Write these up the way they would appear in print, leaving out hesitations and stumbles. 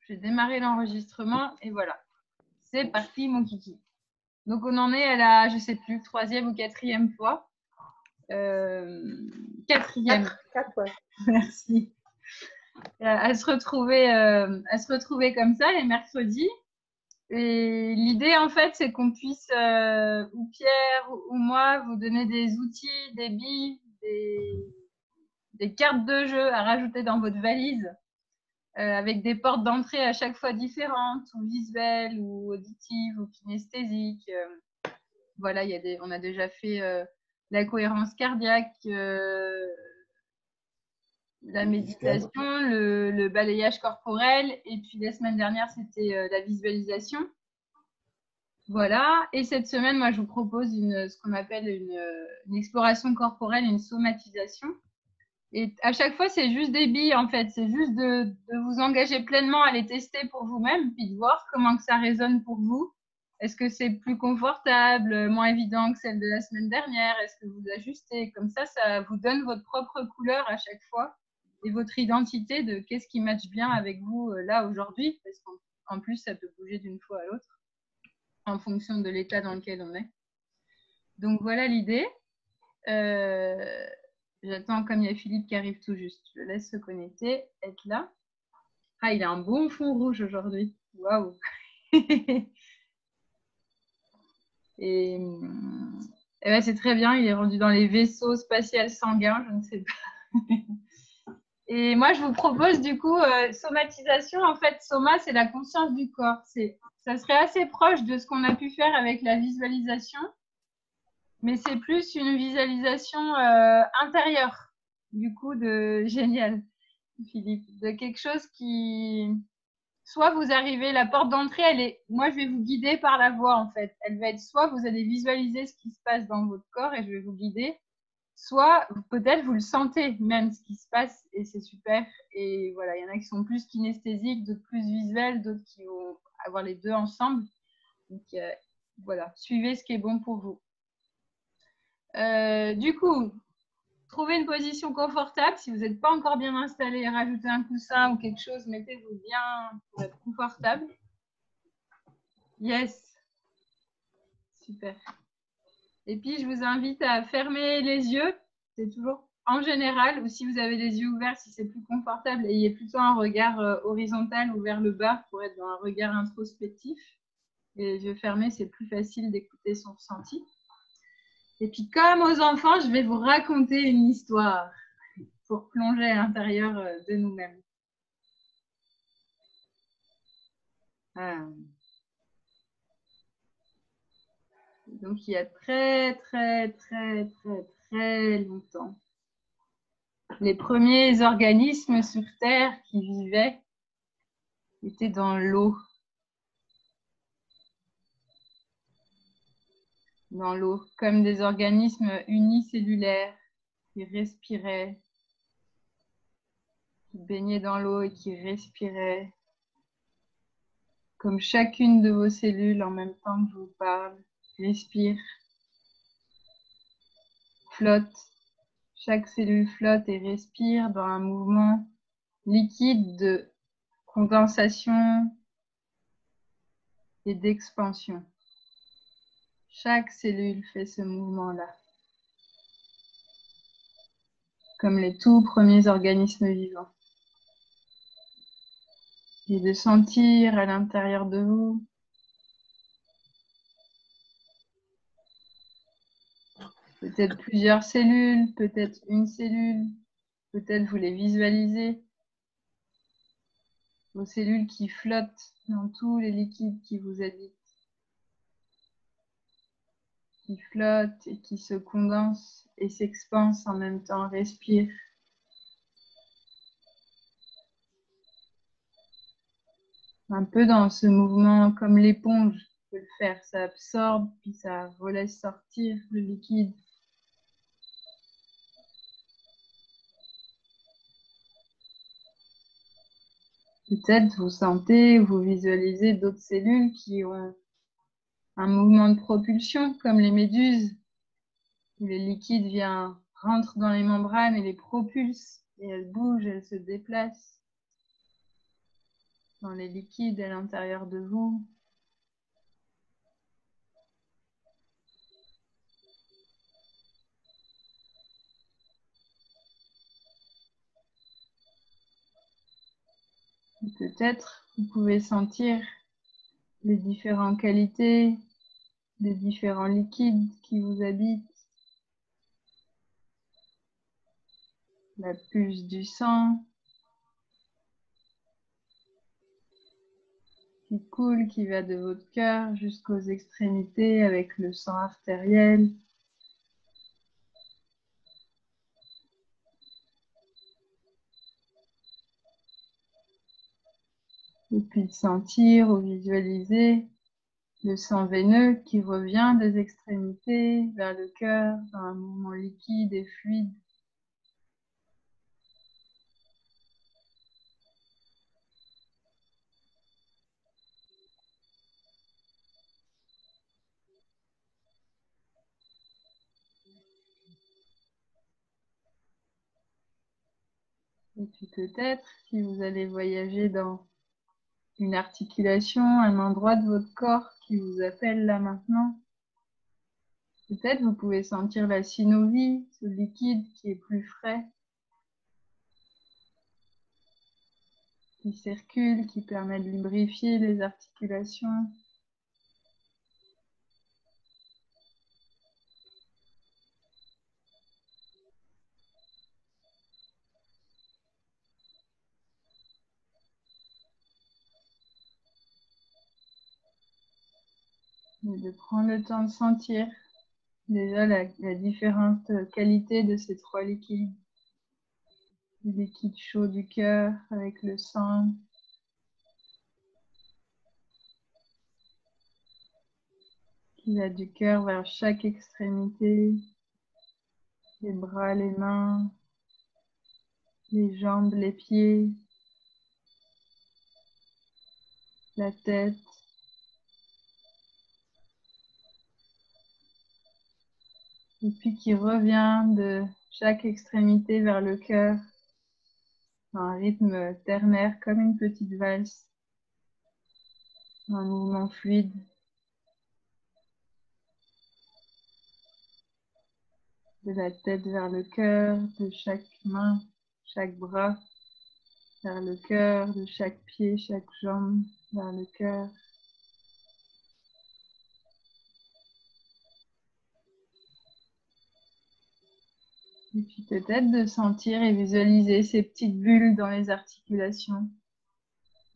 J'ai démarré l'enregistrement et voilà. C'est parti, mon kiki. Donc, on en est à la, je sais plus, 3e ou 4e fois. 4e. 4, ouais. Merci. À se retrouver comme ça les mercredis. Et l'idée, en fait, c'est qu'on puisse, ou Pierre ou moi, vous donner des outils, des billes, des cartes de jeu à rajouter dans votre valise, avec des portes d'entrée à chaque fois différentes, ou visuelles, ou auditives, ou kinesthésiques. Voilà, on a déjà fait la cohérence cardiaque, la méditation, le balayage corporel, et puis la semaine dernière, c'était la visualisation. Voilà, et cette semaine, moi, je vous propose ce qu'on appelle une exploration corporelle, une somatisation. Et à chaque fois, c'est juste des billes, en fait. C'est juste de vous engager pleinement à les tester pour vous-même, puis de voir comment que ça résonne pour vous. Est-ce que c'est plus confortable, moins évident que celle de la semaine dernière? Est-ce que vous ajustez? Comme ça vous donne votre propre couleur à chaque fois et votre identité de qu'est-ce qui matche bien avec vous là aujourd'hui, parce qu'en plus, ça peut bouger d'une fois à l'autre en fonction de l'état dans lequel on est. Donc voilà l'idée. J'attends, comme il y a Philippe qui arrive tout juste. Je le laisse se connecter, être là. Ah, il a un bon fond rouge aujourd'hui. Waouh. Et ben, c'est très bien, il est rendu dans les vaisseaux spatials sanguins, je ne sais pas. Et moi, je vous propose du coup, somatisation. En fait, soma, c'est la conscience du corps. Ça serait assez proche de ce qu'on a pu faire avec la visualisation, mais c'est plus une visualisation intérieure. Du coup, génial, Philippe, de quelque chose qui, soit vous arrivez, la porte d'entrée, moi je vais vous guider par la voix en fait. Elle va être soit vous allez visualiser ce qui se passe dans votre corps et je vais vous guider, soit peut-être vous le sentez même ce qui se passe et c'est super. Et voilà, il y en a qui sont plus kinesthésiques, d'autres plus visuels, d'autres qui vont avoir les deux ensemble. Donc voilà, suivez ce qui est bon pour vous. Du coup, trouvez une position confortable. Si vous n'êtes pas encore bien installé, rajoutez un coussin ou quelque chose, mettez-vous bien pour être confortable. Yes. Super. Et puis, je vous invite à fermer les yeux. C'est toujours en général, ou si vous avez les yeux ouverts, si c'est plus confortable, ayez plutôt un regard horizontal ou vers le bas pour être dans un regard introspectif. Et les yeux fermés, c'est plus facile d'écouter son ressenti. Et puis, comme aux enfants, je vais vous raconter une histoire pour plonger à l'intérieur de nous-mêmes. Donc, il y a très, très, très, très, très longtemps, les premiers organismes sur Terre qui vivaient étaient dans l'eau. Dans l'eau, comme des organismes unicellulaires qui respiraient, qui baignaient dans l'eau et qui respiraient, comme chacune de vos cellules en même temps que je vous parle, respire, flotte. Chaque cellule flotte et respire dans un mouvement liquide de condensation et d'expansion. Chaque cellule fait ce mouvement-là, comme les tout premiers organismes vivants. Et de sentir à l'intérieur de vous peut-être plusieurs cellules, peut-être une cellule, peut-être vous les visualisez. Vos cellules qui flottent dans tous les liquides qui vous habitent, qui flottent et qui se condensent et s'expansent en même temps, respire. Un peu dans ce mouvement comme l'éponge peut le faire, ça absorbe puis ça relaisse sortir le liquide. Peut-être vous sentez ou vous visualisez d'autres cellules qui ont un mouvement de propulsion comme les méduses. Le liquide rentre dans les membranes et les propulse et elles bougent, elles se déplacent. dans les liquides à l'intérieur de vous. Peut-être vous pouvez sentir les différentes qualités des différents liquides qui vous habitent. La pulse du sang qui coule, qui va de votre cœur jusqu'aux extrémités avec le sang artériel. Et puis de sentir ou visualiser le sang veineux qui revient des extrémités vers le cœur dans un mouvement liquide et fluide. Et puis peut-être, si vous allez voyager dans une articulation, un endroit de votre corps qui vous appelle là maintenant, peut-être vous pouvez sentir la synovie, ce liquide qui est plus frais, qui circule, qui permet de lubrifier les articulations. Et de prendre le temps de sentir déjà la différente qualité de ces trois liquides. Le liquide chaud du cœur avec le sang, qui va du cœur vers chaque extrémité, les bras, les mains, les jambes, les pieds, la tête. Et puis qui revient de chaque extrémité vers le cœur, dans un rythme ternaire comme une petite valse, un mouvement fluide. De la tête vers le cœur, de chaque main, chaque bras vers le cœur, de chaque pied, chaque jambe vers le cœur. Et puis peut-être de sentir et visualiser ces petites bulles dans les articulations.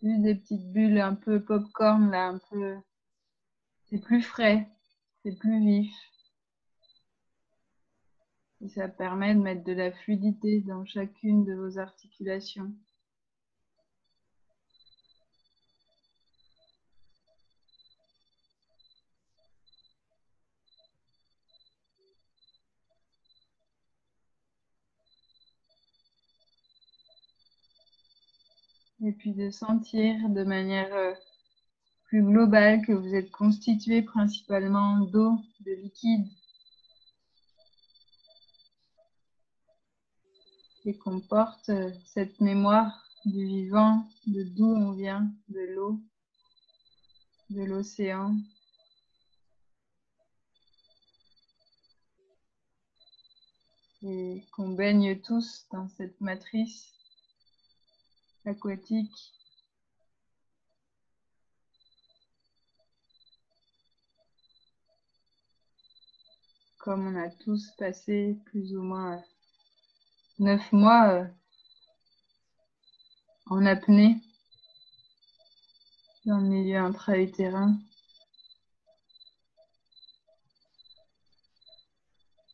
Juste des petites bulles un peu pop-corn là, un peu. C'est plus frais, c'est plus vif. Et ça permet de mettre de la fluidité dans chacune de vos articulations. Et puis de sentir de manière plus globale que vous êtes constitué principalement d'eau, de liquide, qui comporte cette mémoire du vivant, de d'où on vient, de l'eau, de l'océan. Et qu'on baigne tous dans cette matrice aquatique. Comme on a tous passé plus ou moins 9 mois en apnée dans le milieu intra-utérin.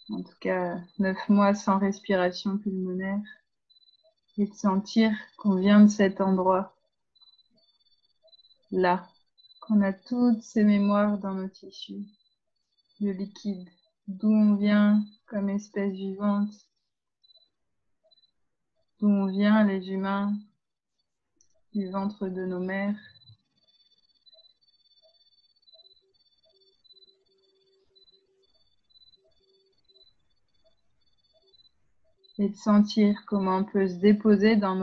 En tout cas, 9 mois sans respiration pulmonaire. Et de sentir qu'on vient de cet endroit là, qu'on a toutes ces mémoires dans nos tissus, le liquide, d'où on vient comme espèce vivante, d'où on vient les humains, du ventre de nos mères. Et de sentir comment on peut se déposer dans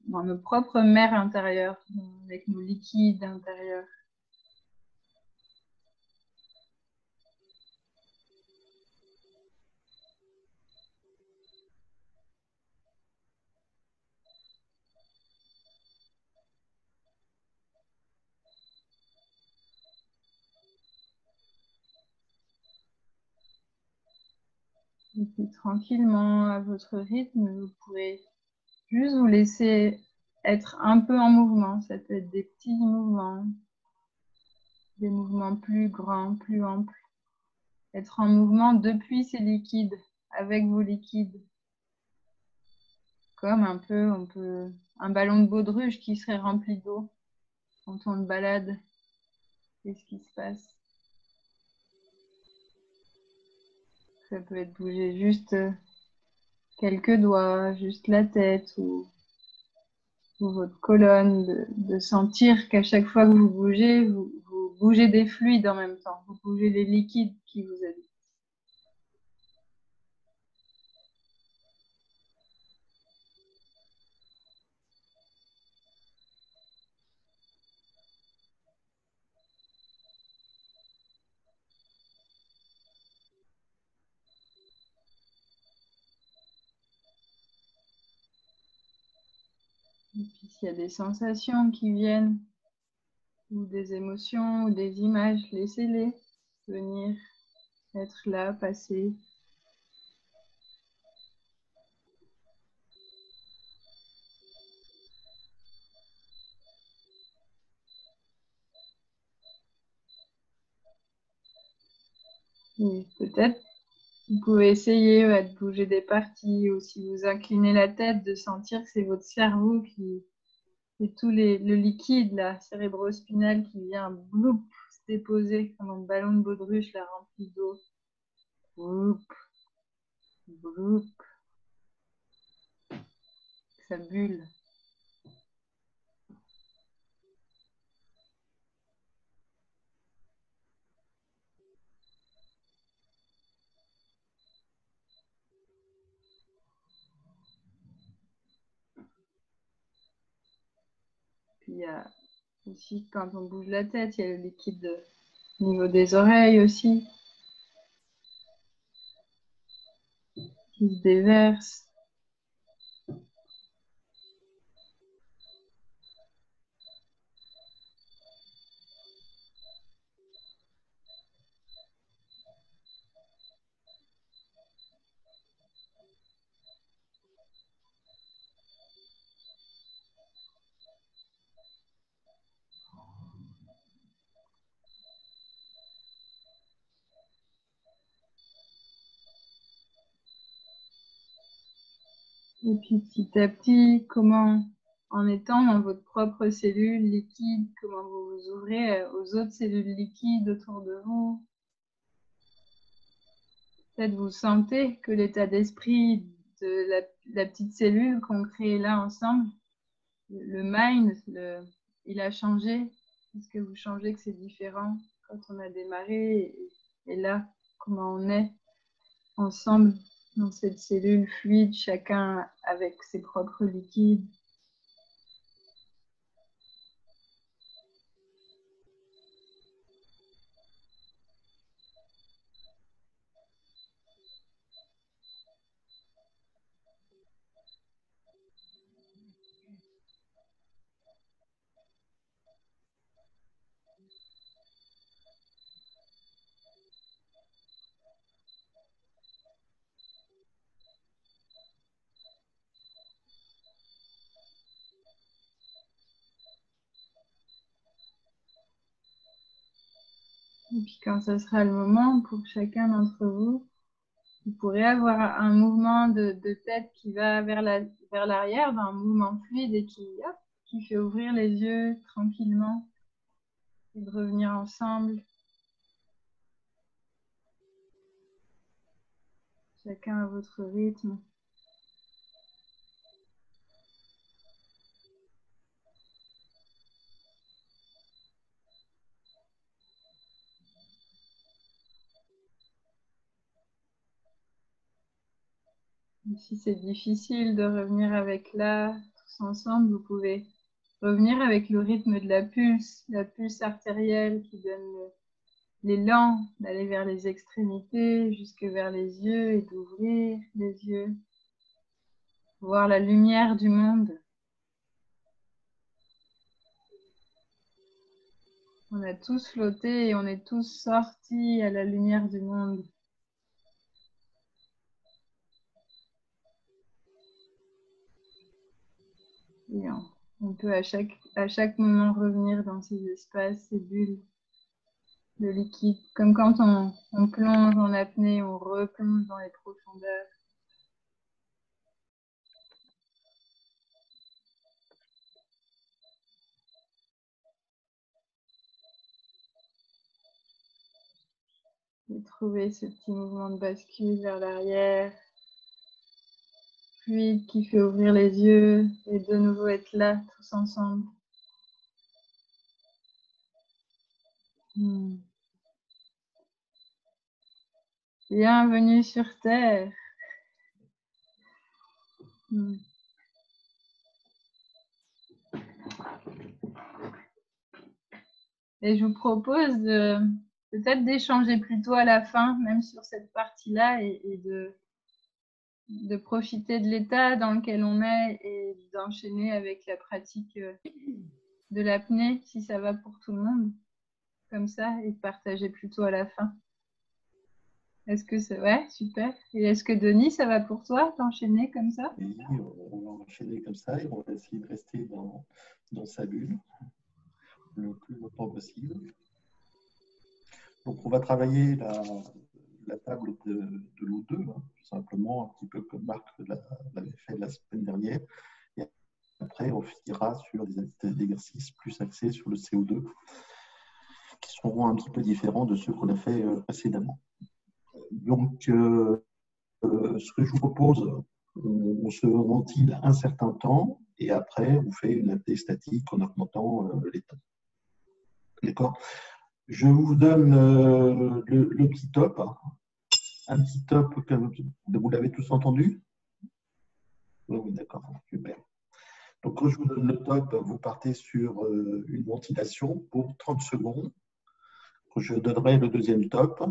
dans nos propres mers intérieures, avec nos liquides intérieurs. Et puis tranquillement, à votre rythme, vous pourrez juste vous laisser être un peu en mouvement. Ça peut être des petits mouvements, des mouvements plus grands, plus amples. Être en mouvement depuis ces liquides, avec vos liquides. Comme un peu, un ballon de baudruche qui serait rempli d'eau quand on le balade. Qu'est-ce qui se passe? Ça peut être bouger juste quelques doigts, juste la tête ou votre colonne, de sentir qu'à chaque fois que vous bougez, vous bougez des fluides en même temps. Vous bougez les liquides qui vous habitent. Et puis s'il y a des sensations qui viennent, ou des émotions, ou des images, laissez-les venir, être là, passer. Et peut-être vous pouvez essayer de bouger des parties, ou si vous inclinez la tête, de sentir que c'est votre cerveau qui et tout le liquide là, cérébro-spinal qui vient bloup, se déposer comme un ballon de baudruche là, rempli d'eau. Bloup, bloup, ça bulle. Puis il y a aussi quand on bouge la tête, il y a le liquide au niveau des oreilles aussi qui se déverse. Et puis petit à petit, comment, en étant dans votre propre cellule liquide, comment vous vous ouvrez aux autres cellules liquides autour de vous. Peut-être vous sentez que l'état d'esprit de la petite cellule qu'on crée là ensemble, le mind, il a changé. Est-ce que vous changez, que c'est différent quand on a démarré et là, comment on est ensemble dans cette cellule fluide, chacun avec ses propres liquides. Et puis quand ce sera le moment pour chacun d'entre vous, vous pourrez avoir un mouvement de tête qui va vers l'arrière, un mouvement fluide et qui fait ouvrir les yeux tranquillement et de revenir ensemble, chacun à votre rythme. Si c'est difficile de revenir avec là, tout tous ensemble. Vous pouvez revenir avec le rythme de la pulse artérielle qui donne l'élan d'aller vers les extrémités, jusque vers les yeux et d'ouvrir les yeux, voir la lumière du monde. On a tous flotté et on est tous sortis à la lumière du monde. Et on peut à chaque moment revenir dans ces espaces, ces bulles de liquide, comme quand on plonge en apnée, on replonge dans les profondeurs. Et trouver ce petit mouvement de bascule vers l'arrière, fluide qui fait ouvrir les yeux et de nouveau être là tous ensemble. Bienvenue sur Terre. Et je vous propose peut-être d'échanger plutôt à la fin, même sur cette partie-là, et de profiter de l'état dans lequel on est et d'enchaîner avec la pratique de l'apnée, si ça va pour tout le monde, comme ça, et de partager plutôt à la fin. Est-ce que c'est... Ouais, super. Et est-ce que Denis, ça va pour toi d'enchaîner comme ça? Oui, on va enchaîner comme ça et on va essayer de rester dans sa bulle le plus longtemps possible. Donc, on va travailler la table de l'O2, hein, tout simplement, un petit peu comme Marc l'avait fait la semaine dernière. Et après, on finira sur des exercices plus axés sur le CO2, qui seront un petit peu différents de ceux qu'on a fait précédemment. Donc, ce que je vous propose, on se ventile un certain temps et après, on fait une apnée statique en augmentant les temps. D'accord? Je vous donne le petit top. Un petit top, vous l'avez tous entendu? Oui, d'accord, super. Donc, quand je vous donne le top, vous partez sur une ventilation pour 30 secondes. Quand je donnerai le deuxième top,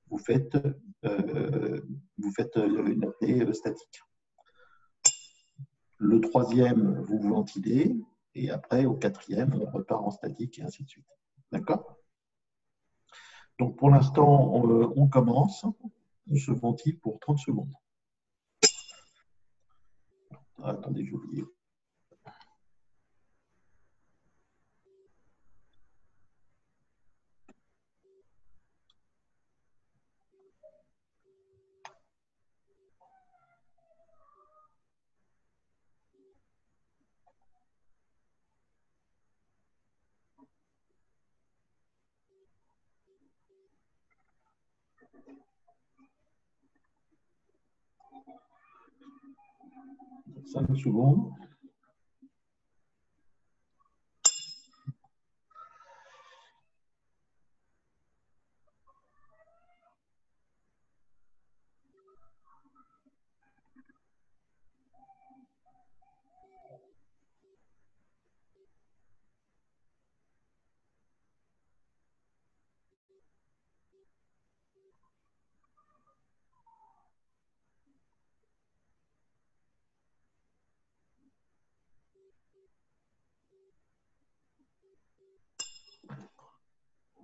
vous faites une apnée statique. Le troisième, vous ventilez, et après, au quatrième, on repart en statique, et ainsi de suite. D'accord? Donc, pour l'instant, on commence. On se ventile pour 30 secondes. Ah, attendez, j'ai oublié. Cinq secondes.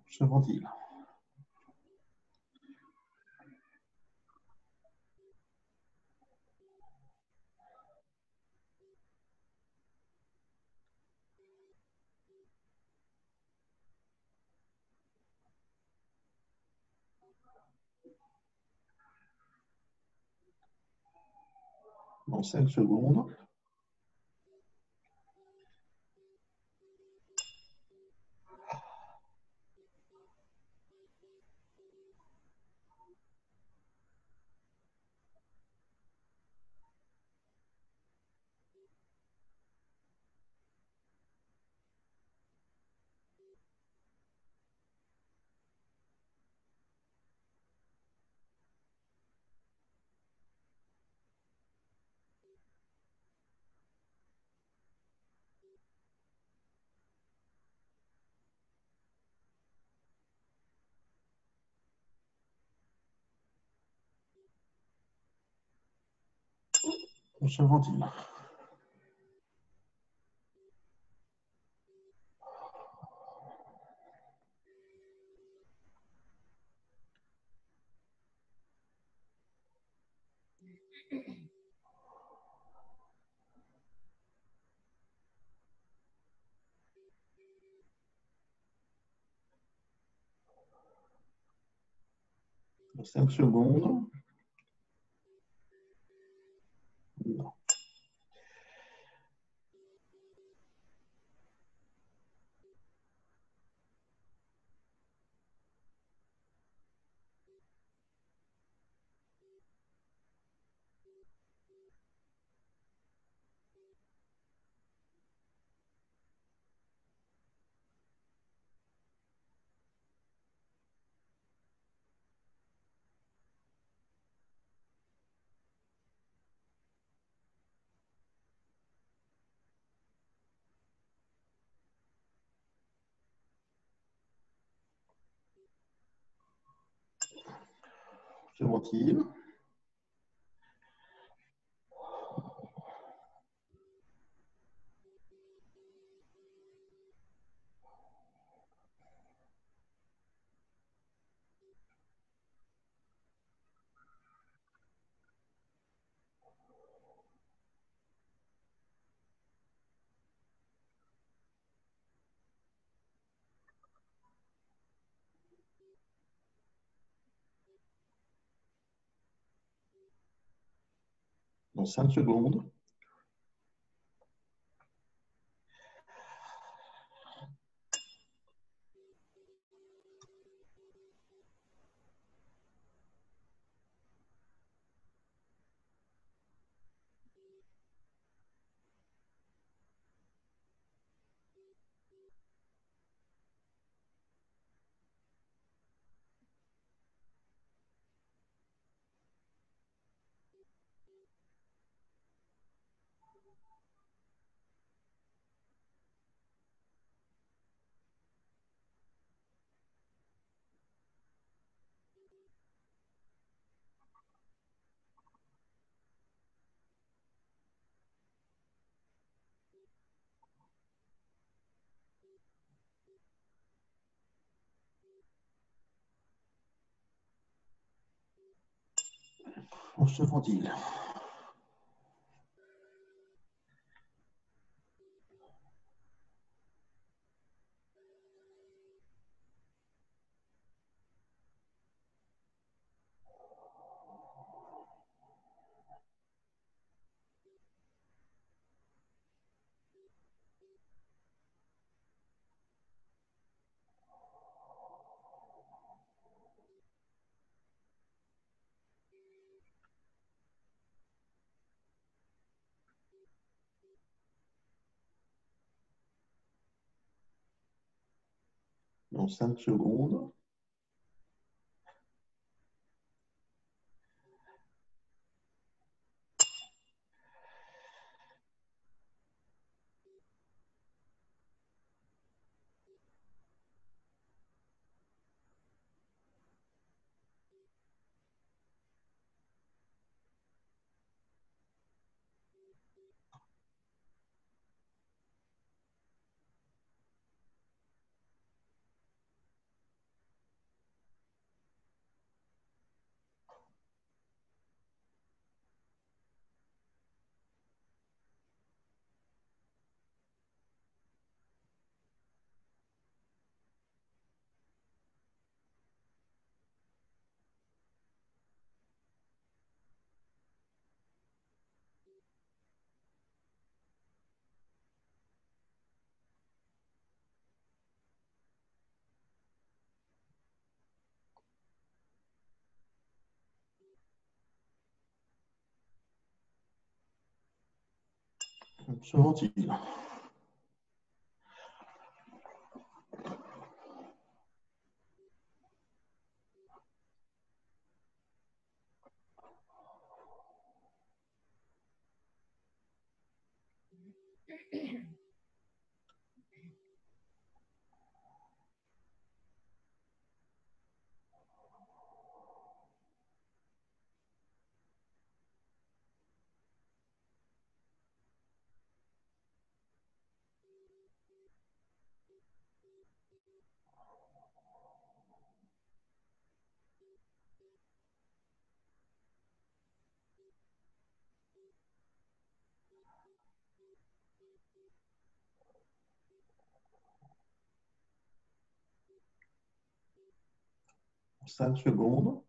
Se ventile. Dans 5 secondes. On se ventile. Dans 5 secondes. Non. On se ventile. Dans 5 secondes. On se ventile. Dans 5 secondes. On se ventile. 5 secondes.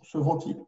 Se ventile.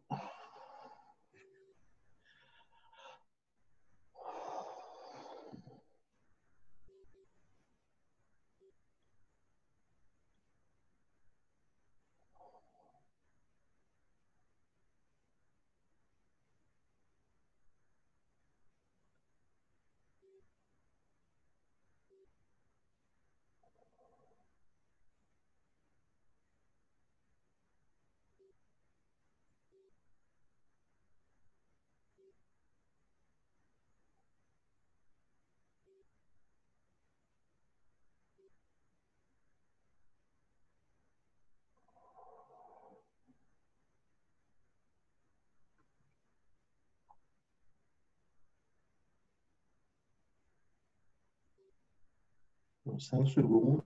Dans 5 secondes.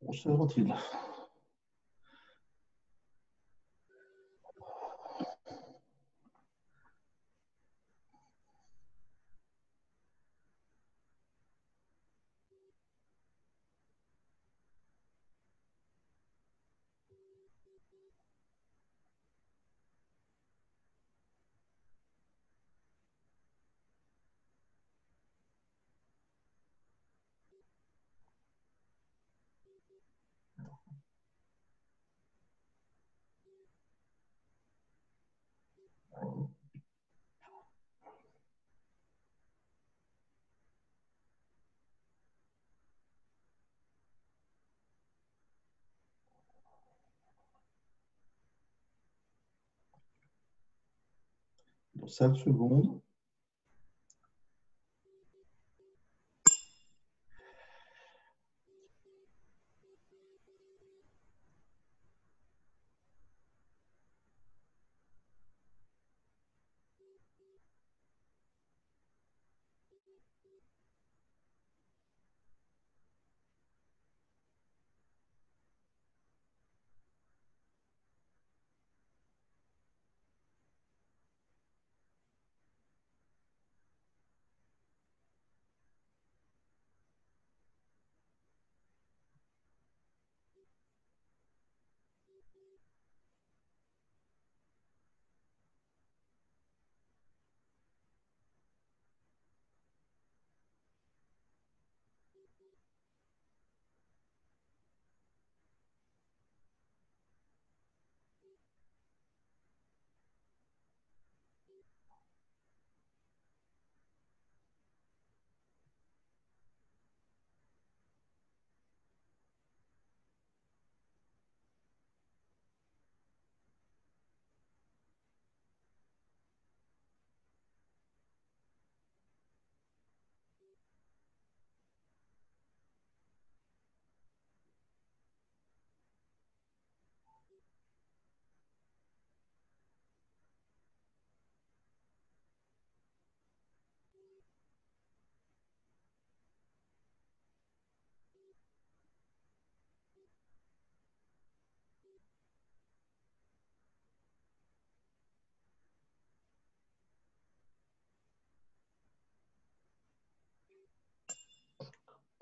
On se ventile. Dans 5 secondes.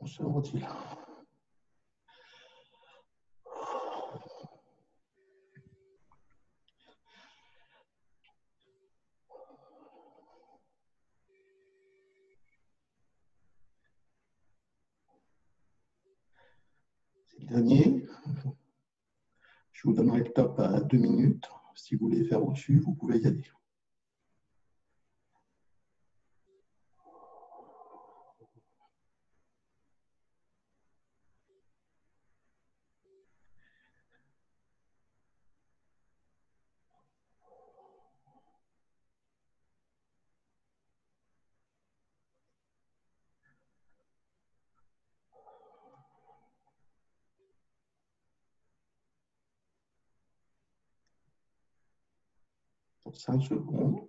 On se retire. C'est le dernier. Je vous donnerai le top à 2 minutes. Si vous voulez faire au-dessus, vous pouvez y aller. Pour 5 secondes.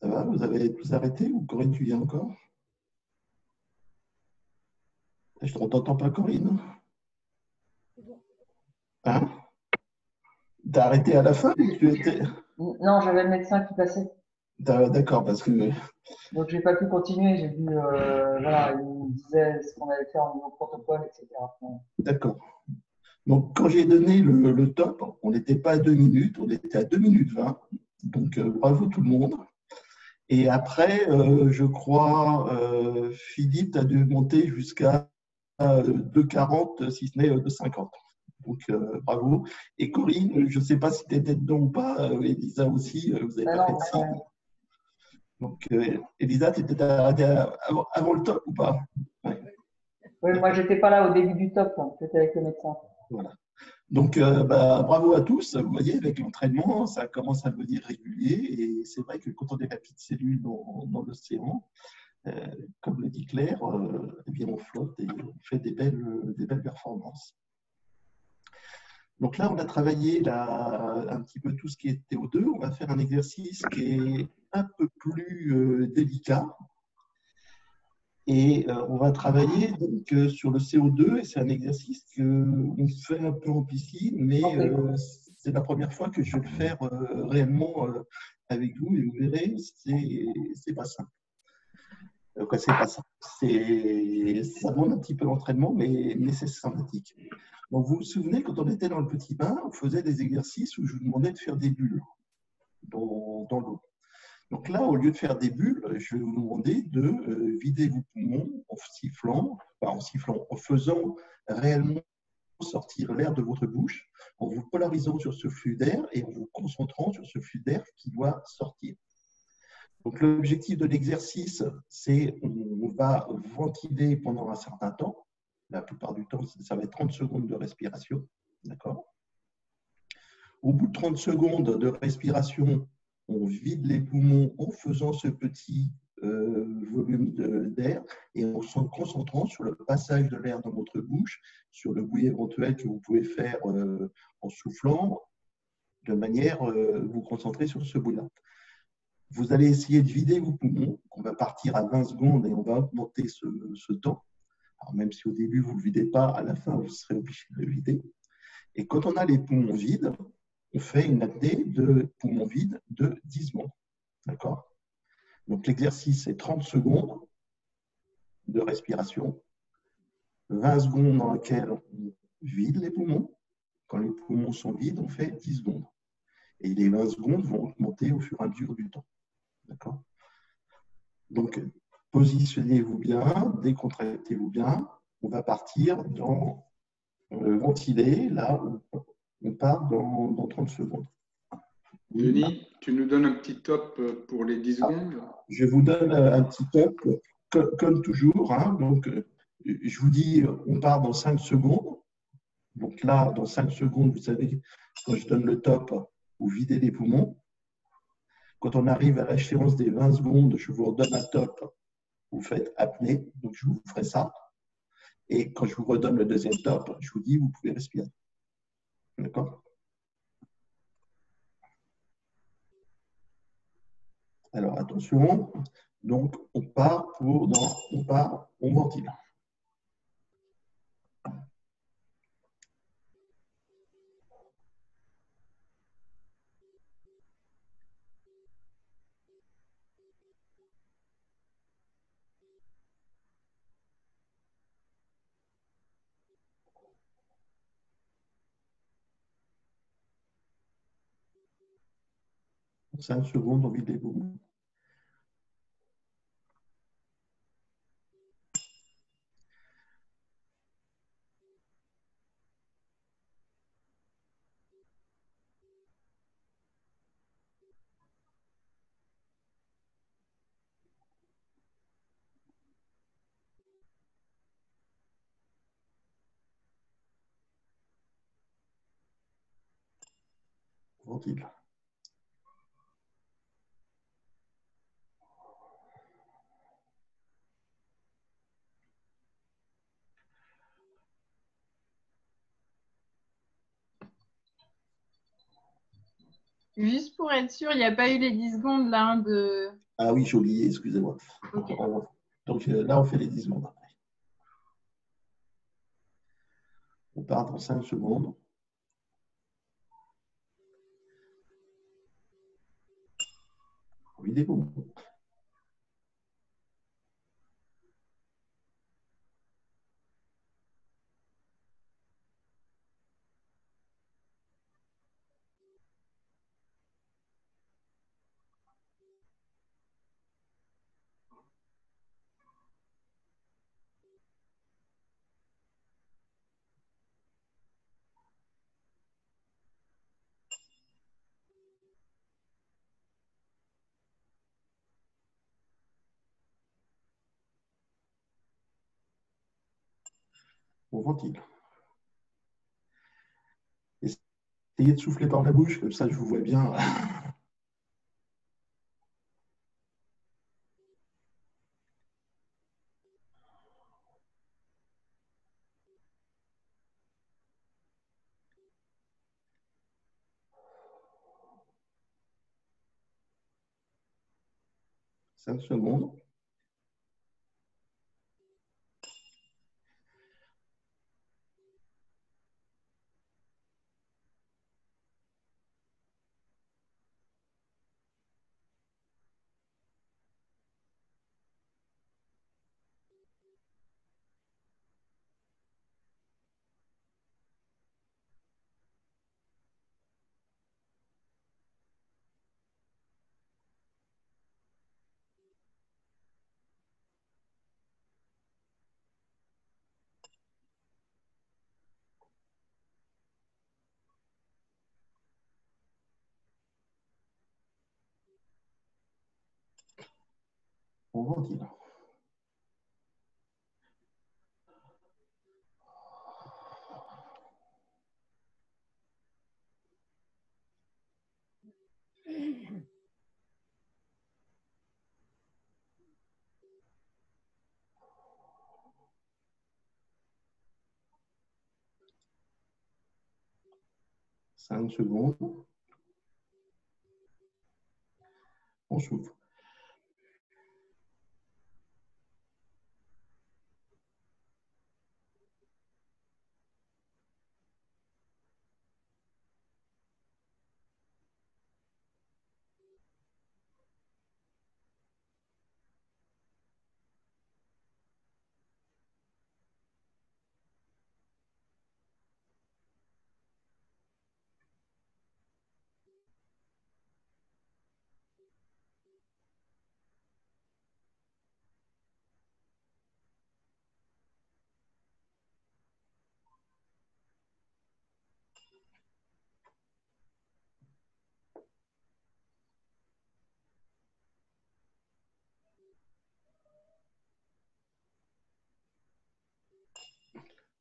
Ça va? Vous avez tous arrêté ou Corinne, tu viens encore? Je ne t'entends pas, Corinne. Hein? T'as arrêté à la fin ou tu étais... Non, j'avais le médecin qui passait. D'accord, parce que... Donc, j'ai pas pu continuer. J'ai vu, voilà, il me disait ce qu'on allait faire au niveau protocole, etc. D'accord. Donc, quand j'ai donné le top, on n'était pas à 2 minutes, on était à 2 minutes 20. Donc, bravo tout le monde. Et après, je crois, Philippe, tu as dû monter jusqu'à 2,40, si ce n'est 2,50. Donc, bravo. Et Corinne, je ne sais pas si tu étais dedans ou pas, Elisa aussi, vous n'avez pas fait de signe. Donc, Elisa, tu étais avant le top ou pas? Ouais. Oui, moi, j'étais pas là au début du top, hein. J'étais avec le médecin. Voilà. Donc, bravo à tous. Vous voyez, avec l'entraînement, ça commence à devenir régulier. Et c'est vrai que quand on est la petite cellule dans l'océan, comme le dit Claire, eh bien, on flotte et on fait des belles performances. Donc là, on a travaillé un petit peu tout ce qui est TO2. On va faire un exercice qui est un peu plus délicat. Et on va travailler donc, sur le CO2. Et c'est un exercice qu'on fait un peu en piscine, mais c'est la première fois que je vais le faire réellement avec vous. Et vous verrez, c'est pas simple. Quoi, c'est pas simple. Ça demande un petit peu d'entraînement, mais c'est sympathique. Donc, vous vous souvenez, quand on était dans le petit bain, on faisait des exercices où je vous demandais de faire des bulles dans l'eau. Donc là, au lieu de faire des bulles, je vais vous demander de vider vos poumons en faisant réellement sortir l'air de votre bouche, en vous polarisant sur ce flux d'air et en vous concentrant sur ce flux d'air qui doit sortir. Donc l'objectif de l'exercice, c'est on va ventiler pendant un certain temps. La plupart du temps, ça va être 30 secondes de respiration. D'accord ? Au bout de 30 secondes de respiration, on vide les poumons en faisant ce petit volume d'air et en se concentrant sur le passage de l'air dans votre bouche, sur le bruit éventuel que vous pouvez faire en soufflant, de manière à vous concentrer sur ce bruit-là. Vous allez essayer de vider vos poumons. On va partir à 20 secondes et on va augmenter ce temps. Alors, même si au début vous ne le videz pas, à la fin vous serez obligé de le vider. Et quand on a les poumons vides, on fait une apnée de poumons vides de 10 secondes. D'accord ? Donc l'exercice, c'est 30 secondes de respiration, 20 secondes dans lesquelles on vide les poumons. Quand les poumons sont vides, on fait 10 secondes. Et les 20 secondes vont augmenter au fur et à mesure du temps. D'accord ? Donc, positionnez-vous bien, décontractez-vous bien. On va partir dans ventiler. Là, on part dans 30 secondes. Denis, tu nous donnes un petit top pour les 10 secondes? Je vous donne un petit top, comme toujours. Hein. Donc, je vous dis, on part dans 5 secondes. Donc là, dans 5 secondes, vous savez, quand je donne le top, vous videz les poumons. Quand on arrive à l'échéance des 20 secondes, je vous redonne un top, vous faites apnée. Donc, je vous ferai ça. Et quand je vous redonne le deuxième top, je vous dis, vous pouvez respirer. D'accord ? Alors, attention. Donc, on ventile. Pour 5 secondes, on vide les poumons. Ventile. Juste pour être sûr, il n'y a pas eu les 10 secondes là de. Ah oui, j'ai oublié, excusez-moi. Okay. Donc là, on fait les 10 secondes après. On part dans 5 secondes. Oui, des poumons. On ventile. Essayez de souffler par la bouche, comme ça je vous vois bien. 5 secondes. On ventile. Cinq secondes. On souffle.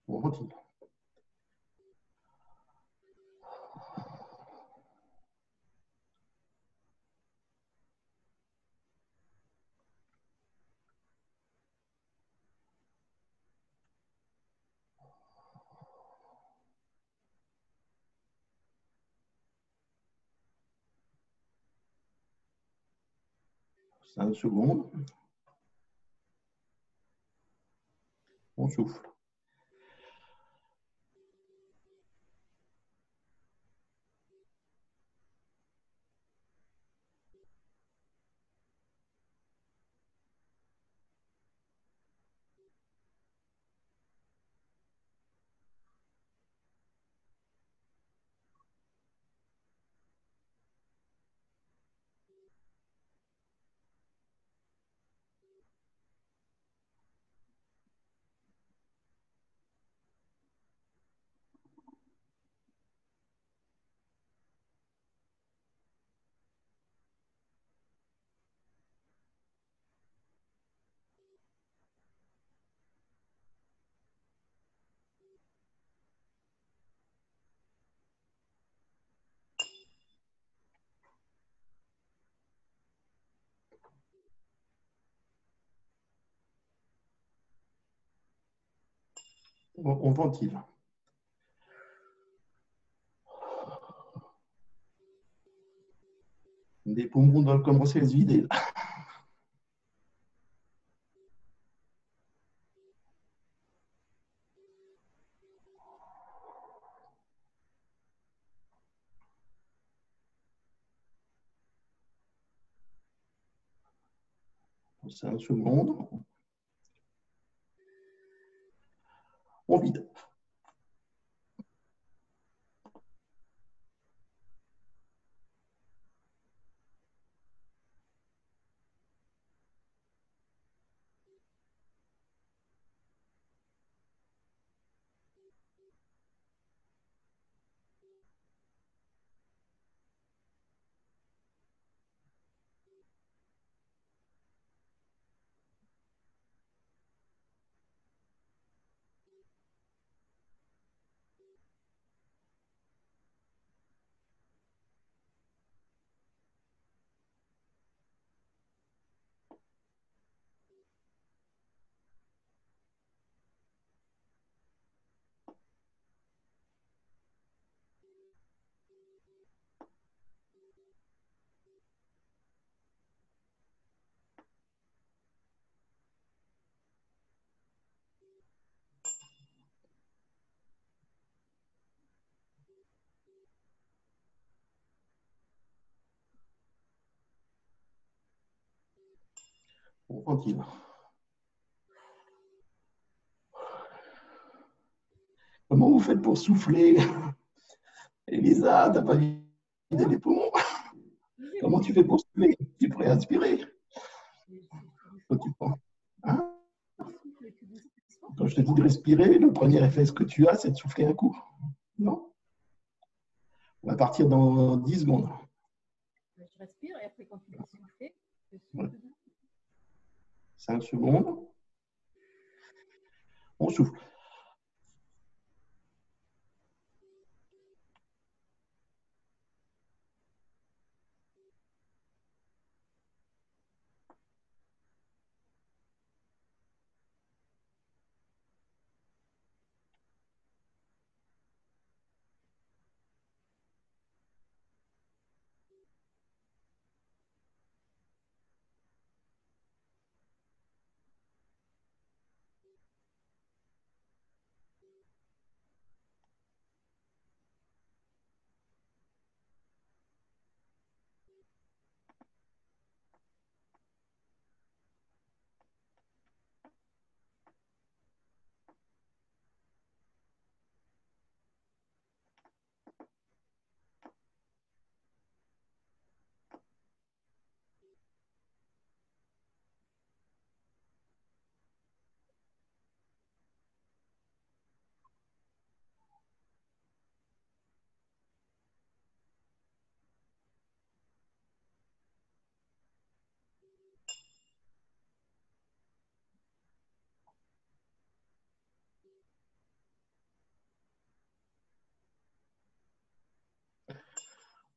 On ventile. Cinq secondes. On souffle. On ventile. Les poumons doivent commencer à se vider. 5 secondes. On vide. On ventile. Comment vous faites pour souffler? Elisa, t'as pas vidé les poumons? Comment tu fais pour souffler? Tu pourrais aspirer? Quand tu prends. Hein? Quand je te dis de respirer, le premier réflexe que tu as, c'est de souffler un coup. Non? On va partir dans 10 secondes. Je respire et après, quand tu vas souffler, je Ouais. souffle. 5 secondes. On souffle.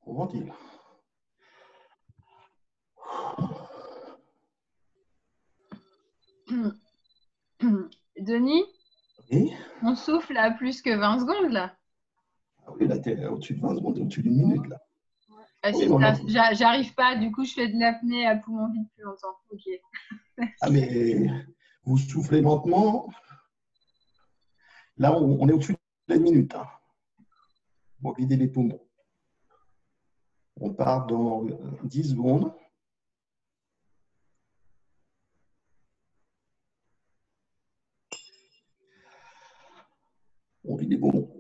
On ventile. Denis, Et on souffle à plus que 20 secondes là. ah oui, là, tu es au-dessus de 20 secondes, au-dessus d'une minute. Là. Ah, Oui, si bon, là, j'arrive pas, du coup je fais de l'apnée à poumon vide plus longtemps. Ok. ah, mais vous soufflez lentement. Là, on est au-dessus de la minute. Hein, pour vider les poumons. On part dans 10 secondes. On vide les poumons.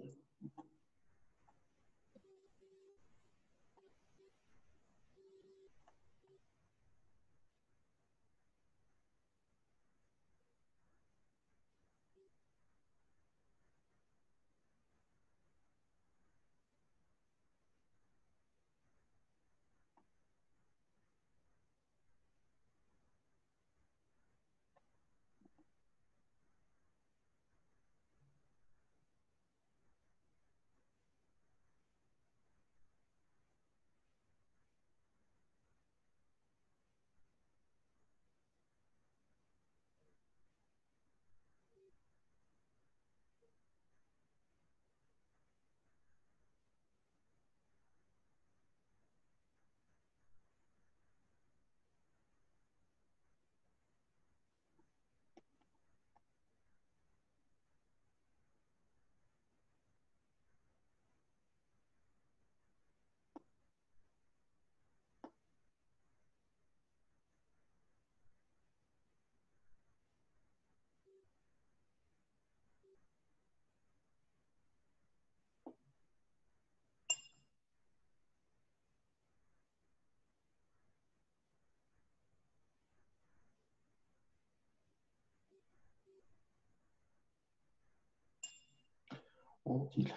On ventile.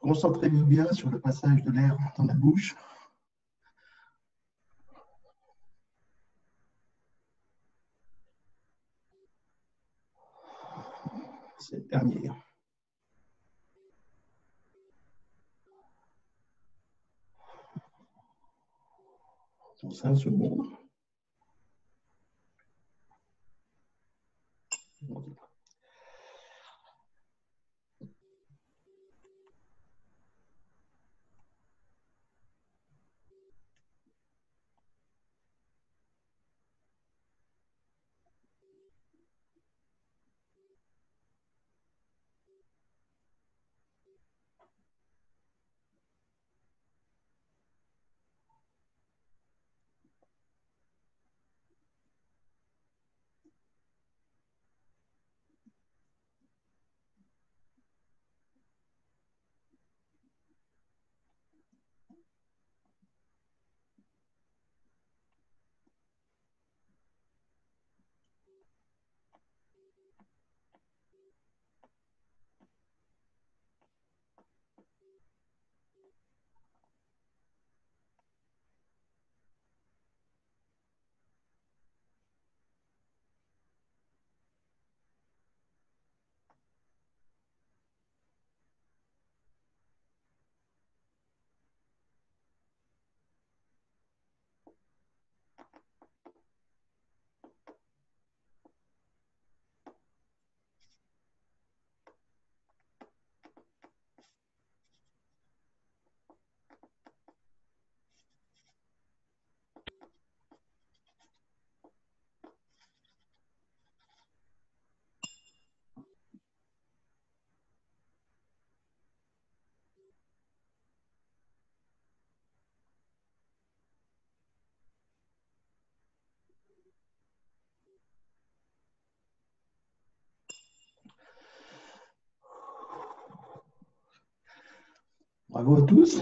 Concentrez-vous bien sur le passage de l'air dans la bouche. C'est le dernier. Dans 5 secondes. On ventile. Bravo à tous.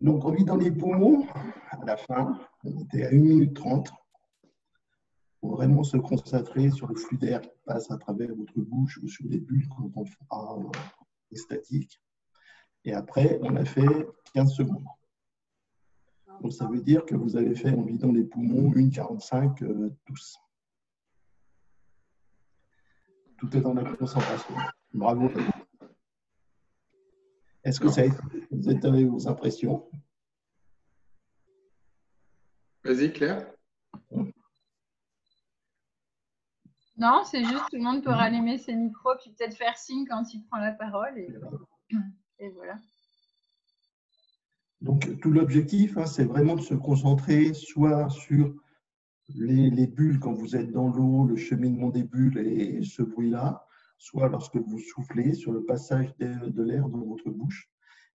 Donc, on vit dans les poumons. À la fin, on était à 1 minute 30. Il faut vraiment se concentrer sur le flux d'air qui passe à travers votre bouche ou sur les bulles quand on fera les statiques. Et après, on a fait 15 secondes. Donc, ça veut dire que vous avez fait en vidant les poumons 1,45 tous. Tout est dans la concentration. Bravo. Est-ce que vous avez vos impressions? Vas-y, Claire. Non, c'est juste tout le monde peut rallumer ses micros puis peut-être faire signe quand il prend la parole. Et voilà. Donc, tout l'objectif, hein, c'est vraiment de se concentrer soit sur les bulles quand vous êtes dans l'eau, le cheminement des bulles et ce bruit-là, soit lorsque vous soufflez sur le passage de l'air dans votre bouche.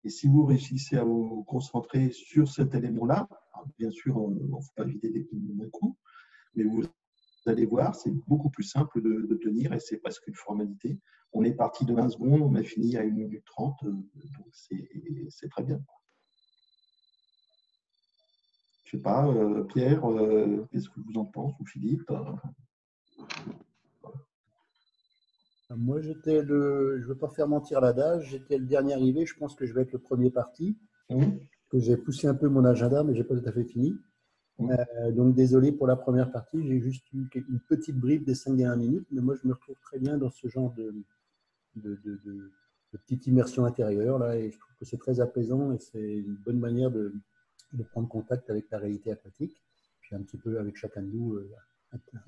Et si vous réussissez à vous concentrer sur cet élément-là, bien sûr, on ne faut pas vider les poumons d'un coup, mais vous allez voir, c'est beaucoup plus simple de tenir et c'est presque une formalité. On est parti de 20 secondes, on a fini à 1 minute 30, donc c'est très bien. Je ne sais pas, Pierre, qu'est-ce que vous en pensez, ou Philippe? Moi, je ne veux pas faire mentir l'adage, j'étais le dernier arrivé, je pense que je vais être le premier parti. Que j'ai poussé un peu mon agenda, mais je n'ai pas tout à fait fini. Donc, désolé pour la première partie, j'ai juste eu une petite bribe des 5 dernières minutes, mais moi, je me retrouve très bien dans ce genre de petite immersion intérieure, là, et je trouve que c'est très apaisant et c'est une bonne manière de prendre contact avec la réalité aquatique, puis un petit peu avec chacun de nous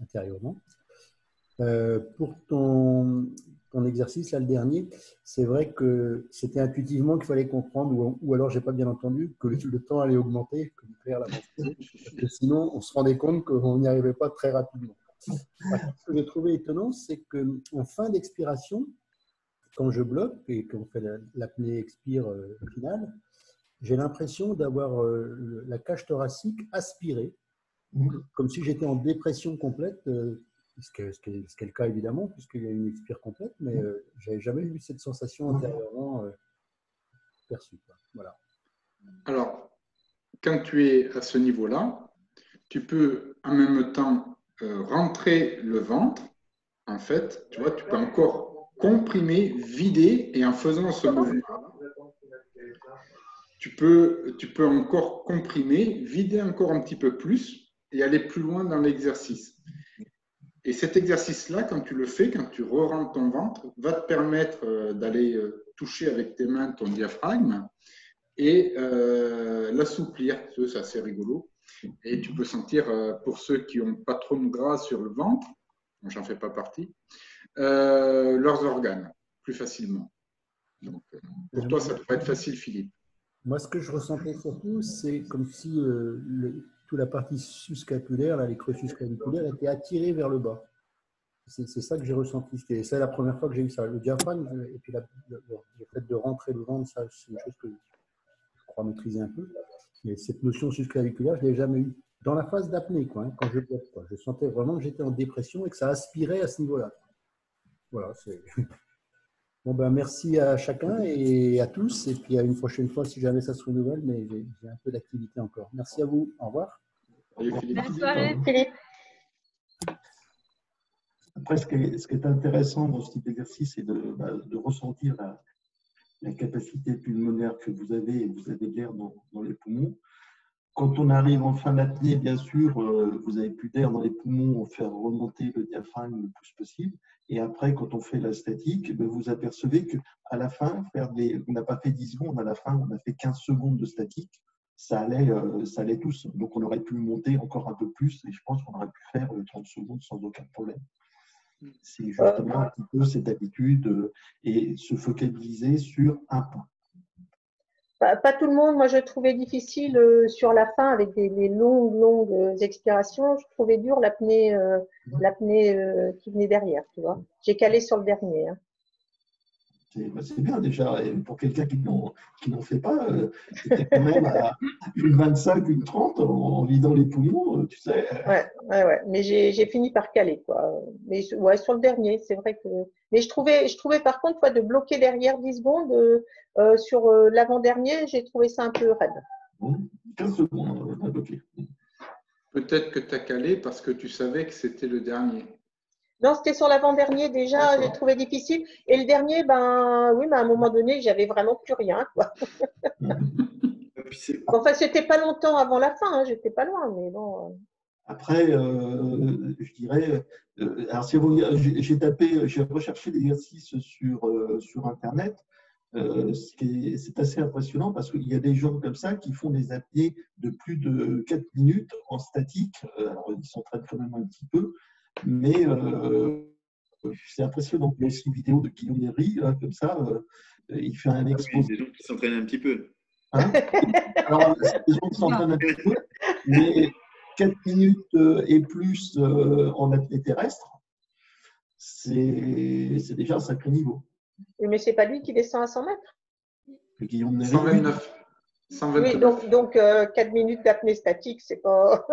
intérieurement. Pour ton exercice, là, le dernier, c'est vrai que c'était intuitivement qu'il fallait comprendre, ou alors j'ai pas bien entendu, que le temps allait augmenter, comme Claire l'a mentionné, parce que sinon on se rendait compte qu'on n'y arrivait pas très rapidement. Par contre, ce que j'ai trouvé étonnant, c'est qu'en fin d'expiration, quand je bloque et qu'on fait l'apnée expire finale, j'ai l'impression d'avoir la cage thoracique aspirée, comme si j'étais en dépression complète, ce qui est le cas évidemment, puisqu'il y a une expire complète, mais je n'avais jamais eu cette sensation antérieurement perçue. Voilà. Alors, quand tu es à ce niveau-là, tu peux en même temps rentrer le ventre. En fait, tu vois, tu peux encore comprimer, vider, et en faisant ce mouvement, tu peux encore comprimer, vider encore un petit peu plus et aller plus loin dans l'exercice. Et cet exercice-là, quand tu le fais, quand tu re-rentres ton ventre, va te permettre d'aller toucher avec tes mains ton diaphragme et l'assouplir. C'est assez rigolo. Et tu peux sentir, pour ceux qui n'ont pas trop de gras sur le ventre, j'en fais pas partie, leurs organes plus facilement. Donc, pour toi, ça devrait être facile, Philippe. Moi, ce que je ressentais surtout, c'est comme si toute la partie suscapulaire, les creux suscapulaires, étaient attirés vers le bas. C'est ça que j'ai ressenti. C'est la première fois que j'ai eu ça. Le diaphragme, et puis le fait de rentrer le ventre, ça, c'est une chose que je crois maîtriser un peu. Mais cette notion susclaviculaire, je ne l'ai jamais eue. Dans la phase d'apnée, quand je bloque. Je sentais vraiment que j'étais en dépression et que ça aspirait à ce niveau-là. Voilà, c'est... Bon, ben, merci à chacun et à tous. Et puis à une prochaine fois, si jamais ça se renouvelle, mais j'ai un peu d'activité encore. Merci à vous. Au revoir. Bonne soirée, Philippe. Après, ce qui est intéressant dans ce type d'exercice, c'est de ressentir la capacité pulmonaire que vous avez, et vous avez de l'air dans les poumons. Quand on arrive en fin d'apnée, bien sûr, vous n'avez plus d'air dans les poumons, on fait remonter le diaphragme le plus possible. Et après, quand on fait la statique, vous apercevez qu'à la fin, on n'a pas fait 10 secondes, à la fin, on a fait 15 secondes de statique. Ça allait tous. Donc, on aurait pu monter encore un peu plus et je pense qu'on aurait pu faire 30 secondes sans aucun problème. C'est justement un petit peu cette habitude et se focaliser sur un point. Pas tout le monde. Moi, je trouvais difficile sur la fin avec des longues expirations. Je trouvais dur l'apnée qui venait derrière. Tu vois, j'ai calé sur le dernier. Hein. C'est bien déjà. Et pour quelqu'un qui n'en fait pas, c'était quand même à une 25, une 30 en vidant les poumons, tu sais. Ouais. Mais j'ai fini par caler, quoi. Mais ouais, sur le dernier, c'est vrai que. Mais je trouvais par contre, de bloquer derrière 10 secondes sur l'avant-dernier, j'ai trouvé ça un peu raide. 15 secondes, on a bloqué. Peut-être que tu as calé parce que tu savais que c'était le dernier. Non, c'était sur l'avant-dernier déjà, j'ai trouvé difficile. Et le dernier, oui, mais à un moment donné, j'avais vraiment plus rien, quoi. Enfin, c'était pas longtemps avant la fin, hein, j'étais pas loin, mais bon. Après, je dirais, alors j'ai recherché l'exercice sur Internet. C'est assez impressionnant parce qu'il y a des gens comme ça qui font des apnées de plus de 4 minutes en statique. Alors, ils s'entraînent quand même un petit peu, mais c'est impressionnant. Il y a aussi une vidéo de Guillaume Néry, comme ça, il fait un exposé. Des gens qui s'entraînent un petit peu. Hein, alors, c'est des gens qui s'entraînent un petit peu, mais 4 minutes et plus en apnée terrestre, c'est déjà un sacré niveau. Oui, mais c'est pas lui qui descend à 100 mètres. Guillaume Néry, 129. 129. Oui, donc 4 minutes d'apnée statique, c'est pas.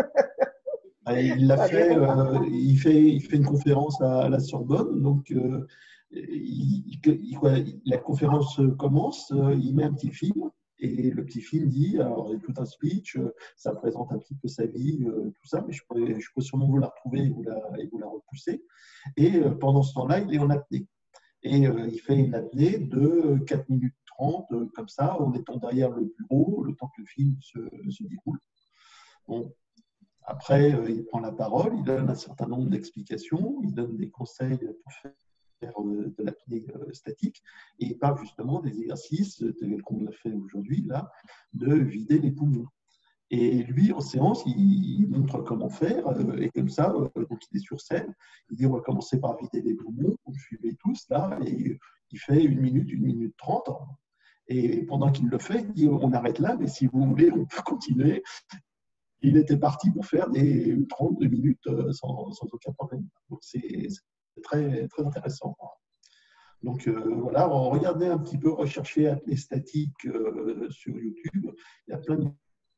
Il l'a fait, il fait une conférence à la Sorbonne, donc la conférence commence, il met un petit film, et le petit film dit, alors il y a tout un speech, ça présente un petit peu sa vie, tout ça, mais je peux sûrement vous la retrouver et vous la repousser. Et pendant ce temps-là, il est en apnée. Et il fait une apnée de 4 minutes 30, comme ça, en étant derrière le bureau, le temps que le film se déroule. Bon. Après, il prend la parole, il donne un certain nombre d'explications, il donne des conseils pour faire de l'apnée statique, et il parle justement des exercices, tels qu'on l'a fait aujourd'hui, là, de vider les poumons. Et lui, en séance, il montre comment faire, et comme ça, donc il est sur scène, il dit on va commencer par vider les poumons, vous me suivez tous là, et il fait 1 minute 30, et pendant qu'il le fait, il dit on arrête là, mais si vous voulez, on peut continuer. Il était parti pour faire des 32 minutes sans aucun problème. Donc, c'est très, très intéressant. Donc, voilà, regardez un petit peu, recherchez apnée statique sur YouTube. Il y a plein de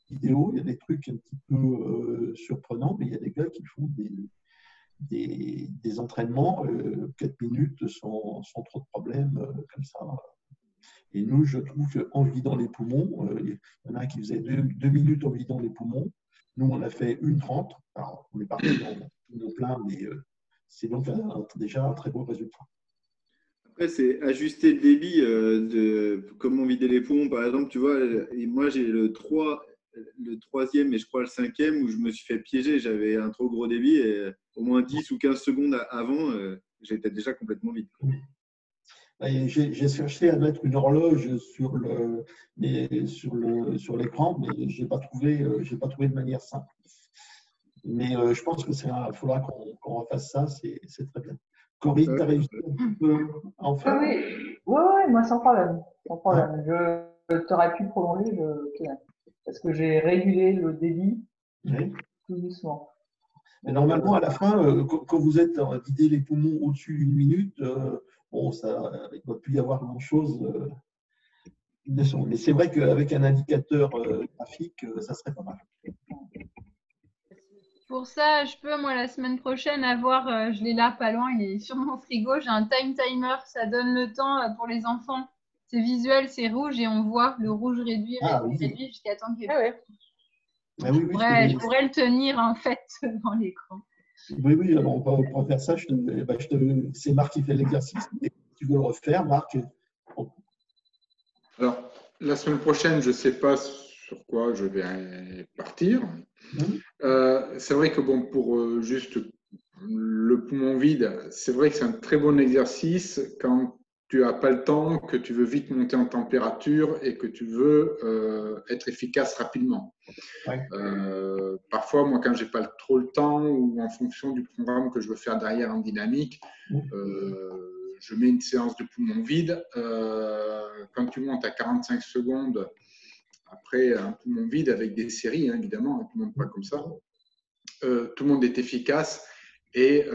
vidéos, il y a des trucs un petit peu surprenants, mais il y a des gars qui font des entraînements 4 minutes sans trop de problèmes, comme ça. Et nous, je trouve qu'en vidant les poumons, il y en a un qui faisait 2 minutes en vidant les poumons. Nous, on a fait 1:30. Alors, on est parti dans plein, mais c'est donc déjà un très beau résultat. Après, c'est ajuster le débit de comment vider les poumons. Par exemple, tu vois, moi, j'ai le 3e et je crois le 5e où je me suis fait piéger. J'avais un trop gros débit et au moins 10 ou 15 secondes avant, j'étais déjà complètement vide. J'ai cherché à mettre une horloge sur l'écran, mais je n'ai pas trouvé de manière simple. Mais je pense qu'il faudra qu'on refasse ça, c'est très bien. Corinne, tu as réussi un peu à en faire? Oui, moi sans problème. Sans problème. Je t'aurais pu prolonger, parce que j'ai régulé le débit tout doucement. Mais normalement, à la fin, quand vous êtes vidé les poumons au-dessus d'une minute, bon, il ne doit plus y avoir grand-chose. Mais c'est vrai qu'avec un indicateur graphique, ça serait pas mal. Pour ça, je peux, moi, la semaine prochaine, avoir, je l'ai là, pas loin, il est sur mon frigo, j'ai un time timer, ça donne le temps pour les enfants. C'est visuel, c'est rouge et on voit le rouge réduire réduire jusqu'à temps qu'il y ait je pourrais le tenir, en fait, devant l'écran. Oui, alors on va faire ça. C'est Marc qui fait l'exercice. Si tu veux le refaire, Marc. Alors, la semaine prochaine, je ne sais pas sur quoi je vais partir. C'est vrai que bon, pour juste le poumon vide, c'est vrai que c'est un très bon exercice quand tu n'as pas le temps, que tu veux vite monter en température et que tu veux être efficace rapidement. Parfois, moi, quand je n'ai pas trop le temps ou en fonction du programme que je veux faire derrière en dynamique, je mets une séance de poumon vide. Quand tu montes à 45 secondes, après un poumon vide avec des séries, hein, évidemment, tout le monde pas comme ça, tout le monde est efficace et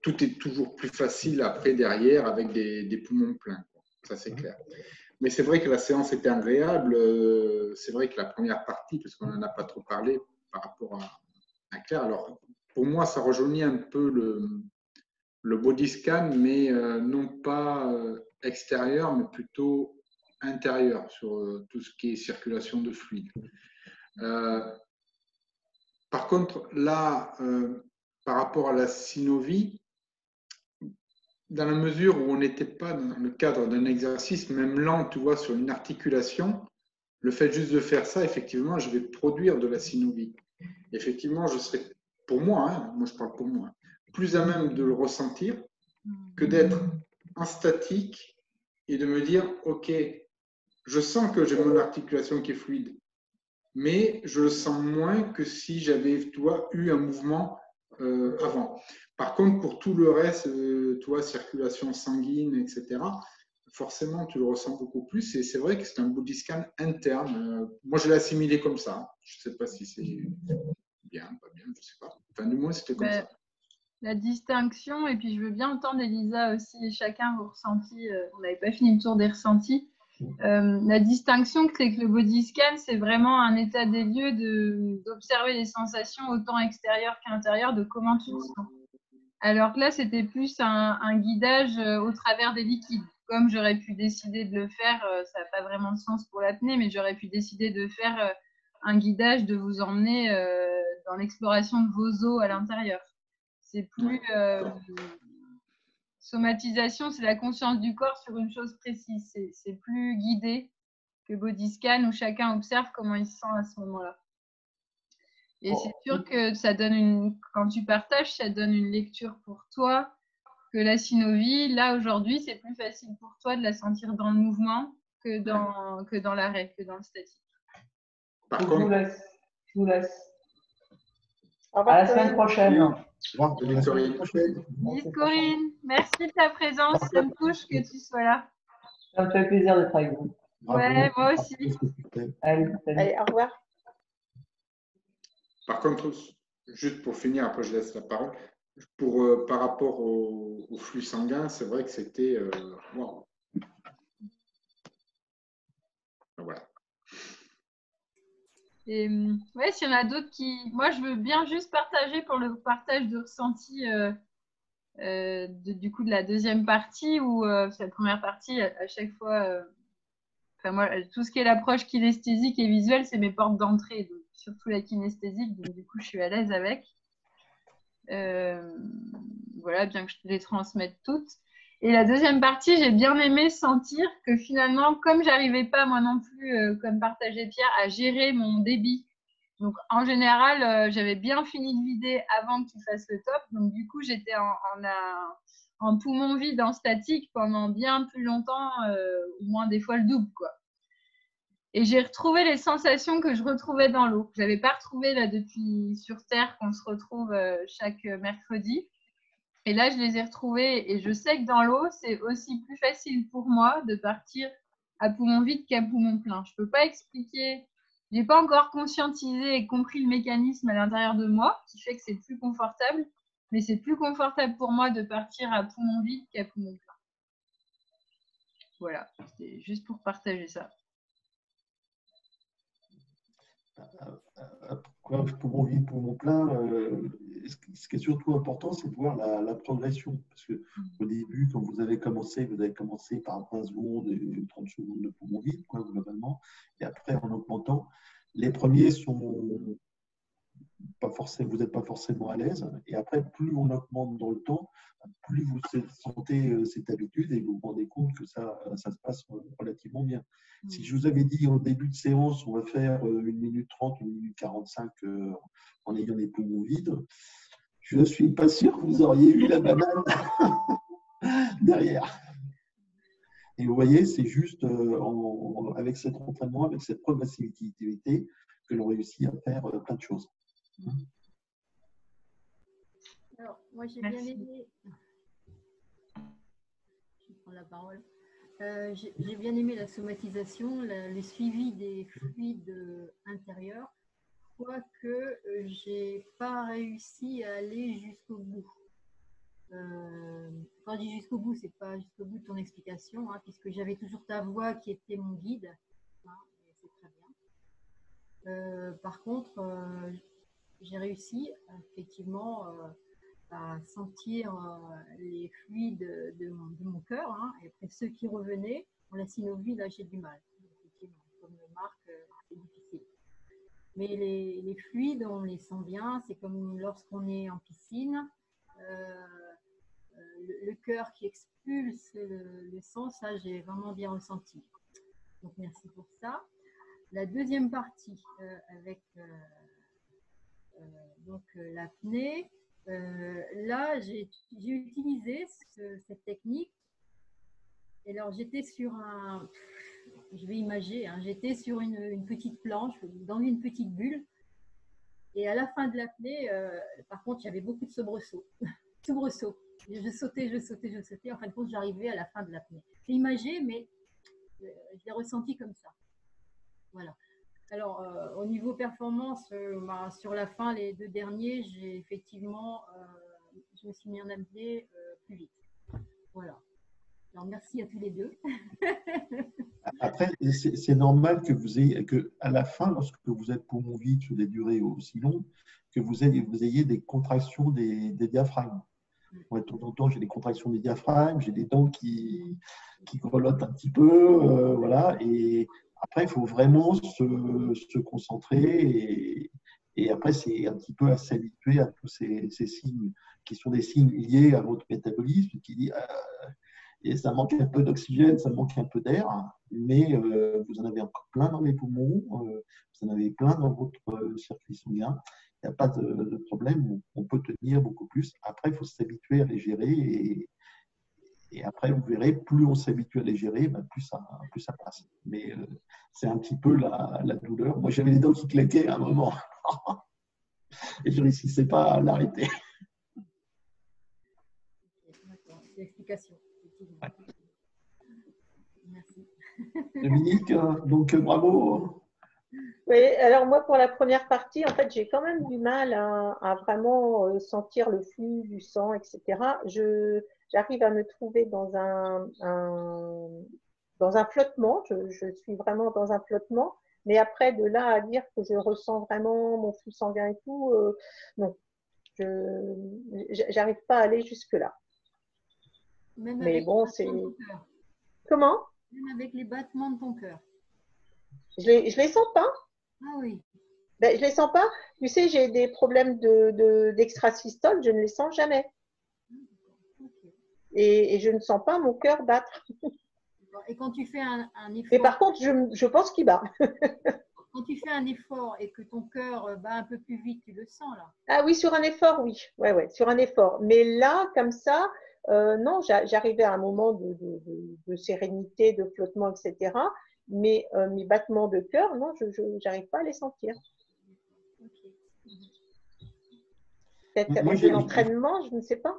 tout est toujours plus facile après derrière avec des poumons pleins. Ça, c'est clair. Mais c'est vrai que la séance était agréable. C'est vrai que la première partie, parce qu'on n'en a pas trop parlé par rapport à Claire, alors pour moi, ça rejoignit un peu le body scan, mais non pas extérieur, mais plutôt intérieur sur tout ce qui est circulation de fluide. Par contre, là, par rapport à la synovie, dans la mesure où on n'était pas dans le cadre d'un exercice, même lent, tu vois, sur une articulation, le fait juste de faire ça, effectivement, je vais produire de la synovie. Effectivement, je serais, pour moi, hein, moi je parle pour moi, plus à même de le ressentir que d'être en statique et de me dire, OK, je sens que j'ai mon articulation qui est fluide, mais je le sens moins que si j'avais, tu vois, eu un mouvement avant. Par contre, pour tout le reste, tu vois, circulation sanguine, etc., forcément, tu le ressens beaucoup plus. Et c'est vrai que c'est un body scan interne. Moi, je l'ai assimilé comme ça. Je ne sais pas si c'est bien, pas bien, je ne sais pas. Enfin, du moins, c'était comme ça. La distinction, et puis je veux bien entendre Elisa aussi, chacun vos ressentis. On n'avait pas fini le tour des ressentis. La distinction, c'est que le body scan, c'est vraiment un état des lieux d'observer les sensations autant extérieures qu'intérieures de comment tu te sens. Alors que là, c'était plus un guidage au travers des liquides. Comme j'aurais pu décider de le faire, ça n'a pas vraiment de sens pour l'apnée, mais j'aurais pu décider de faire un guidage, de vous emmener dans l'exploration de vos os à l'intérieur. C'est plus somatisation, c'est la conscience du corps sur une chose précise. C'est plus guidé que body scan où chacun observe comment il se sent à ce moment-là. Et c'est sûr que ça donne quand tu partages, ça donne une lecture pour toi, que la synovie, là aujourd'hui, c'est plus facile pour toi de la sentir dans le mouvement que dans l'arrêt, que dans le statique. Je vous laisse. Je vous laisse. Au revoir, À la semaine prochaine. Lise Corinne, merci de ta présence. Ça me touche que tu sois là. Ça me fait plaisir d'être avec vous. Ouais, moi aussi. Allez, au revoir. Par contre, juste pour finir, après je laisse la parole, par rapport au flux sanguin, c'est vrai que c'était wow. Voilà. Et ouais, s'il y en a d'autres qui. Moi, je veux bien juste partager pour le partage de ressenti du coup de la deuxième partie où c'est la première partie, à chaque fois. Enfin, moi, tout ce qui est l'approche kinesthésique et visuelle, c'est mes portes d'entrée, donc surtout la kinesthésique, donc du coup, je suis à l'aise avec. Voilà, bien que je te les transmette toutes. Et la deuxième partie, j'ai bien aimé sentir que finalement, comme j'arrivais pas moi non plus, comme partageait Pierre, à gérer mon débit. Donc en général, j'avais bien fini de vider avant que tu fasses le top. Donc du coup, j'étais en poumon vide, en statique pendant bien plus longtemps, au moins des fois le double, quoi. Et j'ai retrouvé les sensations que je retrouvais dans l'eau. Je n'avais pas retrouvé là depuis sur Terre qu'on se retrouve chaque mercredi. Et là, je les ai retrouvées et je sais que dans l'eau, c'est aussi plus facile pour moi de partir à poumon vide qu'à poumon plein. Je ne peux pas expliquer, je n'ai pas encore conscientisé et compris le mécanisme à l'intérieur de moi qui fait que c'est plus confortable, mais c'est plus confortable pour moi de partir à poumon vide qu'à poumon plein. Voilà, c'est juste pour partager ça. Pourquoi poumon vide, poumon plein, ce qui est surtout important, c'est de voir la progression. Parce qu'au début, quand vous avez commencé par 20 secondes et 30 secondes de poumon vide, quoi, globalement. Et après, en augmentant, les premiers sont pas forcément, vous n'êtes pas forcément à l'aise. Et après, plus on augmente dans le temps, plus vous sentez cette habitude et vous vous rendez compte que ça se passe relativement bien. Si je vous avais dit au début de séance, on va faire 1 minute 30, 1 minute 45 en ayant les poumons vides, je ne suis pas sûr que vous auriez eu la banane derrière. Et vous voyez, c'est juste avec cet entraînement, avec cette progressivité que l'on réussit à faire plein de choses. Alors, moi, j'ai bien aimé. Je prends la parole. J'ai bien aimé la somatisation, le suivi des fluides intérieurs, quoique j'ai pas réussi à aller jusqu'au bout. Quand je dis jusqu'au bout, c'est pas jusqu'au bout de ton explication, hein, puisque j'avais toujours ta voix qui était mon guide. Hein, et c'est très bien. Par contre, j'ai réussi effectivement à sentir les fluides de mon cœur. Hein, et après, ceux qui revenaient, en la synovie, là, j'ai du mal. Effectivement, comme Marc, c'est difficile. Mais les fluides, on les sent bien. C'est comme lorsqu'on est en piscine. Le cœur qui expulse le sang, ça, j'ai vraiment bien ressenti. Donc, merci pour ça. La deuxième partie avec l'apnée, là, j'ai utilisé cette technique. Et alors, j'étais sur je vais imager, hein, j'étais sur une petite planche, dans une petite bulle. Et à la fin de l'apnée, par contre, il y avait beaucoup de soubresauts. Soubresauts. Je sautais. En fin de compte, j'arrivais à la fin de l'apnée. J'ai imagé, mais je l'ai ressenti comme ça. Voilà. Alors, au niveau performance, sur la fin, les 2 derniers, j'ai effectivement, je me suis mis en apnée plus vite. Voilà. Alors, merci à tous les deux. Après, c'est normal que à la fin, lorsque vous êtes poumon vide sur des durées aussi longues, que vous ayez des contractions des diaphragmes. Moi, de temps en temps, j'ai des contractions des diaphragmes, j'ai des dents qui grelottent un petit peu, voilà. Et après, il faut vraiment se concentrer. Et après, c'est un petit peu à s'habituer à tous ces signes qui sont des signes liés à votre métabolisme, qui dit et ça manque un peu d'oxygène, ça manque un peu d'air, mais vous en avez encore plein dans les poumons, vous en avez plein dans votre circuit sanguin. Il n'y a pas de problème, on peut tenir beaucoup plus. Après, il faut s'habituer à les gérer et après, vous verrez, plus on s'habitue à les gérer, plus ça passe. Mais c'est un petit peu la douleur. Moi, j'avais les dents qui claquaient à un moment et je ne réussissais pas à l'arrêter. D'accord, c'est l'explication. Ouais. Merci. Dominique, donc bravo. Oui, alors moi, pour la première partie, en fait, j'ai quand même du mal à vraiment sentir le flux du sang, etc. J'arrive à me trouver dans un flottement. Je suis vraiment dans un flottement. Mais après, de là à dire que je ressens vraiment mon flux sanguin et tout, non. Je n'arrive pas à aller jusque-là. Même mais bon, c'est… Comment? Même avec les battements de ton cœur. Je les sens pas. Ah oui. Ben, je les sens pas. Tu sais, j'ai des problèmes d'extrasystole, je ne les sens jamais. Okay. Et je ne sens pas mon cœur battre. Et quand tu fais un effort… Mais par contre, je pense qu'il bat. Quand tu fais un effort et que ton cœur bat un peu plus vite, tu le sens là? Ah oui, sur un effort, oui. Ouais, sur un effort. Mais là, comme ça… non, j'arrivais à un moment de sérénité, de flottement, etc. Mais mes battements de cœur, non, je n'arrive pas à les sentir. Okay. Peut-être avec de l'entraînement, je ne sais pas.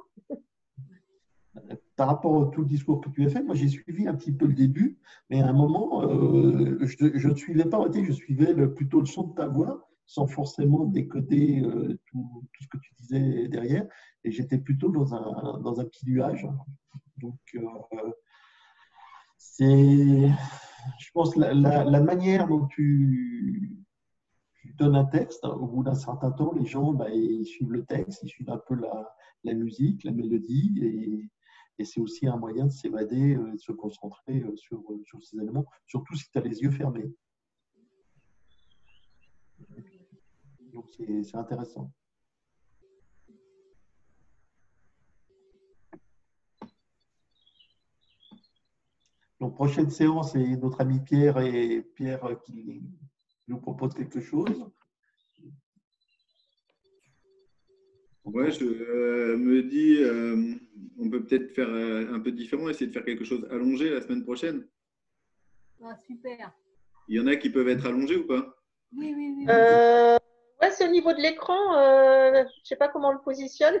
Par rapport à tout le discours que tu as fait, moi j'ai suivi un petit peu le début, mais à un moment, je ne suivais pas, je suivais plutôt le son de ta voix, sans forcément décoder tout ce que tu disais derrière. Et j'étais plutôt dans un petit nuage. Donc, je pense, la manière dont tu donnes un texte, au bout d'un certain temps, les gens, ils suivent le texte, ils suivent un peu la musique, la mélodie, et c'est aussi un moyen de s'évader, de se concentrer sur ces éléments, surtout si tu as les yeux fermés. Donc, c'est intéressant. Donc, prochaine séance, c'est notre ami Pierre qui nous propose quelque chose. Ouais, je me dis, on peut peut-être faire un peu différent, essayer de faire quelque chose allongé la semaine prochaine. Ah, super. Il y en a qui peuvent être allongés ou pas? Oui. Ouais, c'est au niveau de l'écran. Je ne sais pas comment on le positionne.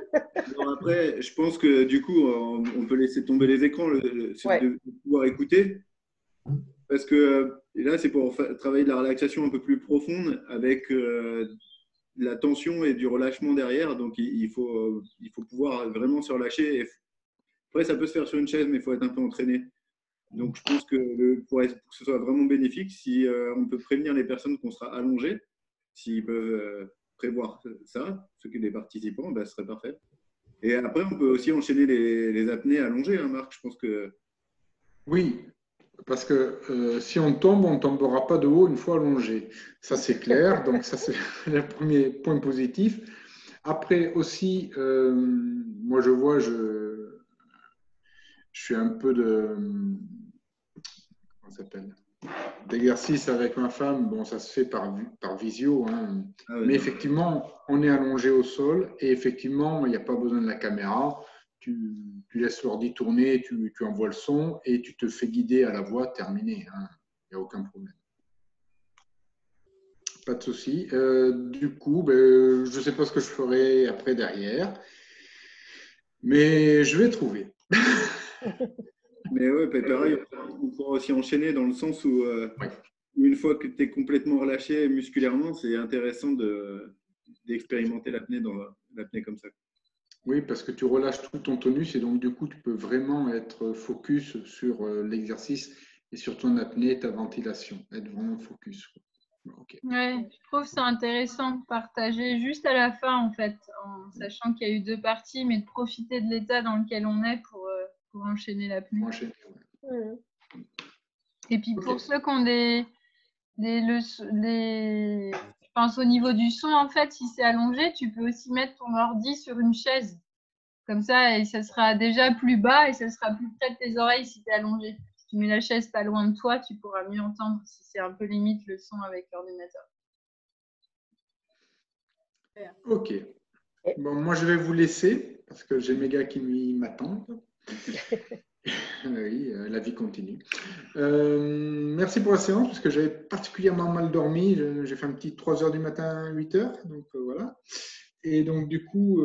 Non, après, je pense que du coup, on peut laisser tomber les écrans, de pouvoir écouter. Parce que là, c'est pour travailler de la relaxation un peu plus profonde avec de la tension et du relâchement derrière. Donc, il faut pouvoir vraiment se relâcher. Après, ça peut se faire sur une chaise, mais il faut être un peu entraîné. Donc, je pense que pour que ce soit vraiment bénéfique, si on peut prévenir les personnes qu'on sera allongé, s'ils peuvent prévoir ça, ceux qui sont des participants, ben, ce serait parfait. Et après, on peut aussi enchaîner les apnées allongées, hein, Marc. Je pense que… Oui, parce que si on tombe, on ne tombera pas de haut une fois allongé. Ça, c'est clair. Donc, ça, c'est le premier point positif. Après aussi, moi, je vois, je fais un peu comment ça s'appelle, d'exercice avec ma femme. Bon, ça se fait par visio, hein. Ah ouais, Mais effectivement, on est allongé au sol et effectivement, il n'y a pas besoin de la caméra. Tu laisses l'ordi tourner, tu envoies le son et tu te fais guider à la voix, terminé, hein. Il n'y a aucun problème. Pas de souci. Du coup, ben, je ne sais pas ce que je ferai après derrière, mais je vais trouver. Mais ouais, pareil, on pourra aussi enchaîner dans le sens où, une fois que tu es complètement relâché musculairement, c'est intéressant d'expérimenter l'apnée comme ça. Oui, parce que tu relâches tout ton tonus et donc du coup, tu peux vraiment être focus sur l'exercice et sur ton apnée, ta ventilation. Être vraiment focus. Okay. Ouais, je trouve ça intéressant de partager juste à la fin, en fait, en sachant qu'il y a eu 2 parties, mais de profiter de l'état dans lequel on est pour enchaîner l'apnée. Mhm. Et puis pour ceux qui ont je pense au niveau du son, en fait, si c'est allongé, tu peux aussi mettre ton ordi sur une chaise. Comme ça, et ça sera déjà plus bas et ça sera plus près de tes oreilles si tu es allongé. Si tu mets la chaise pas loin de toi, tu pourras mieux entendre si c'est un peu limite le son avec l'ordinateur. Ok. Bon, moi, je vais vous laisser parce que j'ai mes gars qui m'attendent. Oui, la vie continue. Merci pour la séance parce que j'avais particulièrement mal dormi. J'ai fait un petit 3h du matin, 8h. Donc voilà. Et donc, du coup,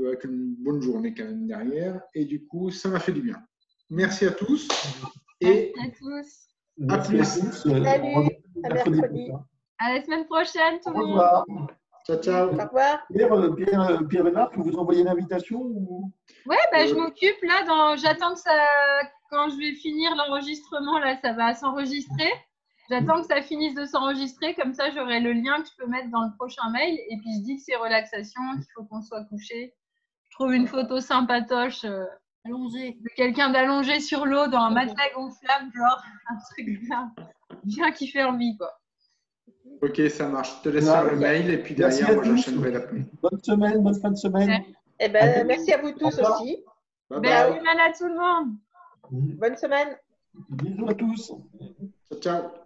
avec une bonne journée quand même derrière. Et du coup, ça m'a fait du bien. Merci à tous. Et merci à tous. À plus. Salut, à mercredi. À la semaine prochaine, tout le monde. Au revoir. Ciao, ciao. Au revoir. Pierre Bernard, vous envoyez une invitation ou… Ouais, bah, je m'occupe là. J'attends que ça. Quand je vais finir l'enregistrement, là, ça va s'enregistrer. J'attends que ça finisse de s'enregistrer. Comme ça, j'aurai le lien que je peux mettre dans le prochain mail. Et puis, je dis que c'est relaxation, qu'il faut qu'on soit couché. Je trouve une photo sympatoche Allongé. de quelqu'un d'allongé sur l'eau dans un matelas gonflable, genre un truc bien qui fait envie, quoi. Ok, ça marche. Je te laisse faire le mail et puis derrière, moi, j'enchaînerai l'appli. Bonne semaine, bonne fin de semaine. Eh ben, merci à vous tous aussi. Bye Belle bye. semaine à tout le monde. Bonne semaine. Bisous à tous. Ciao, ciao.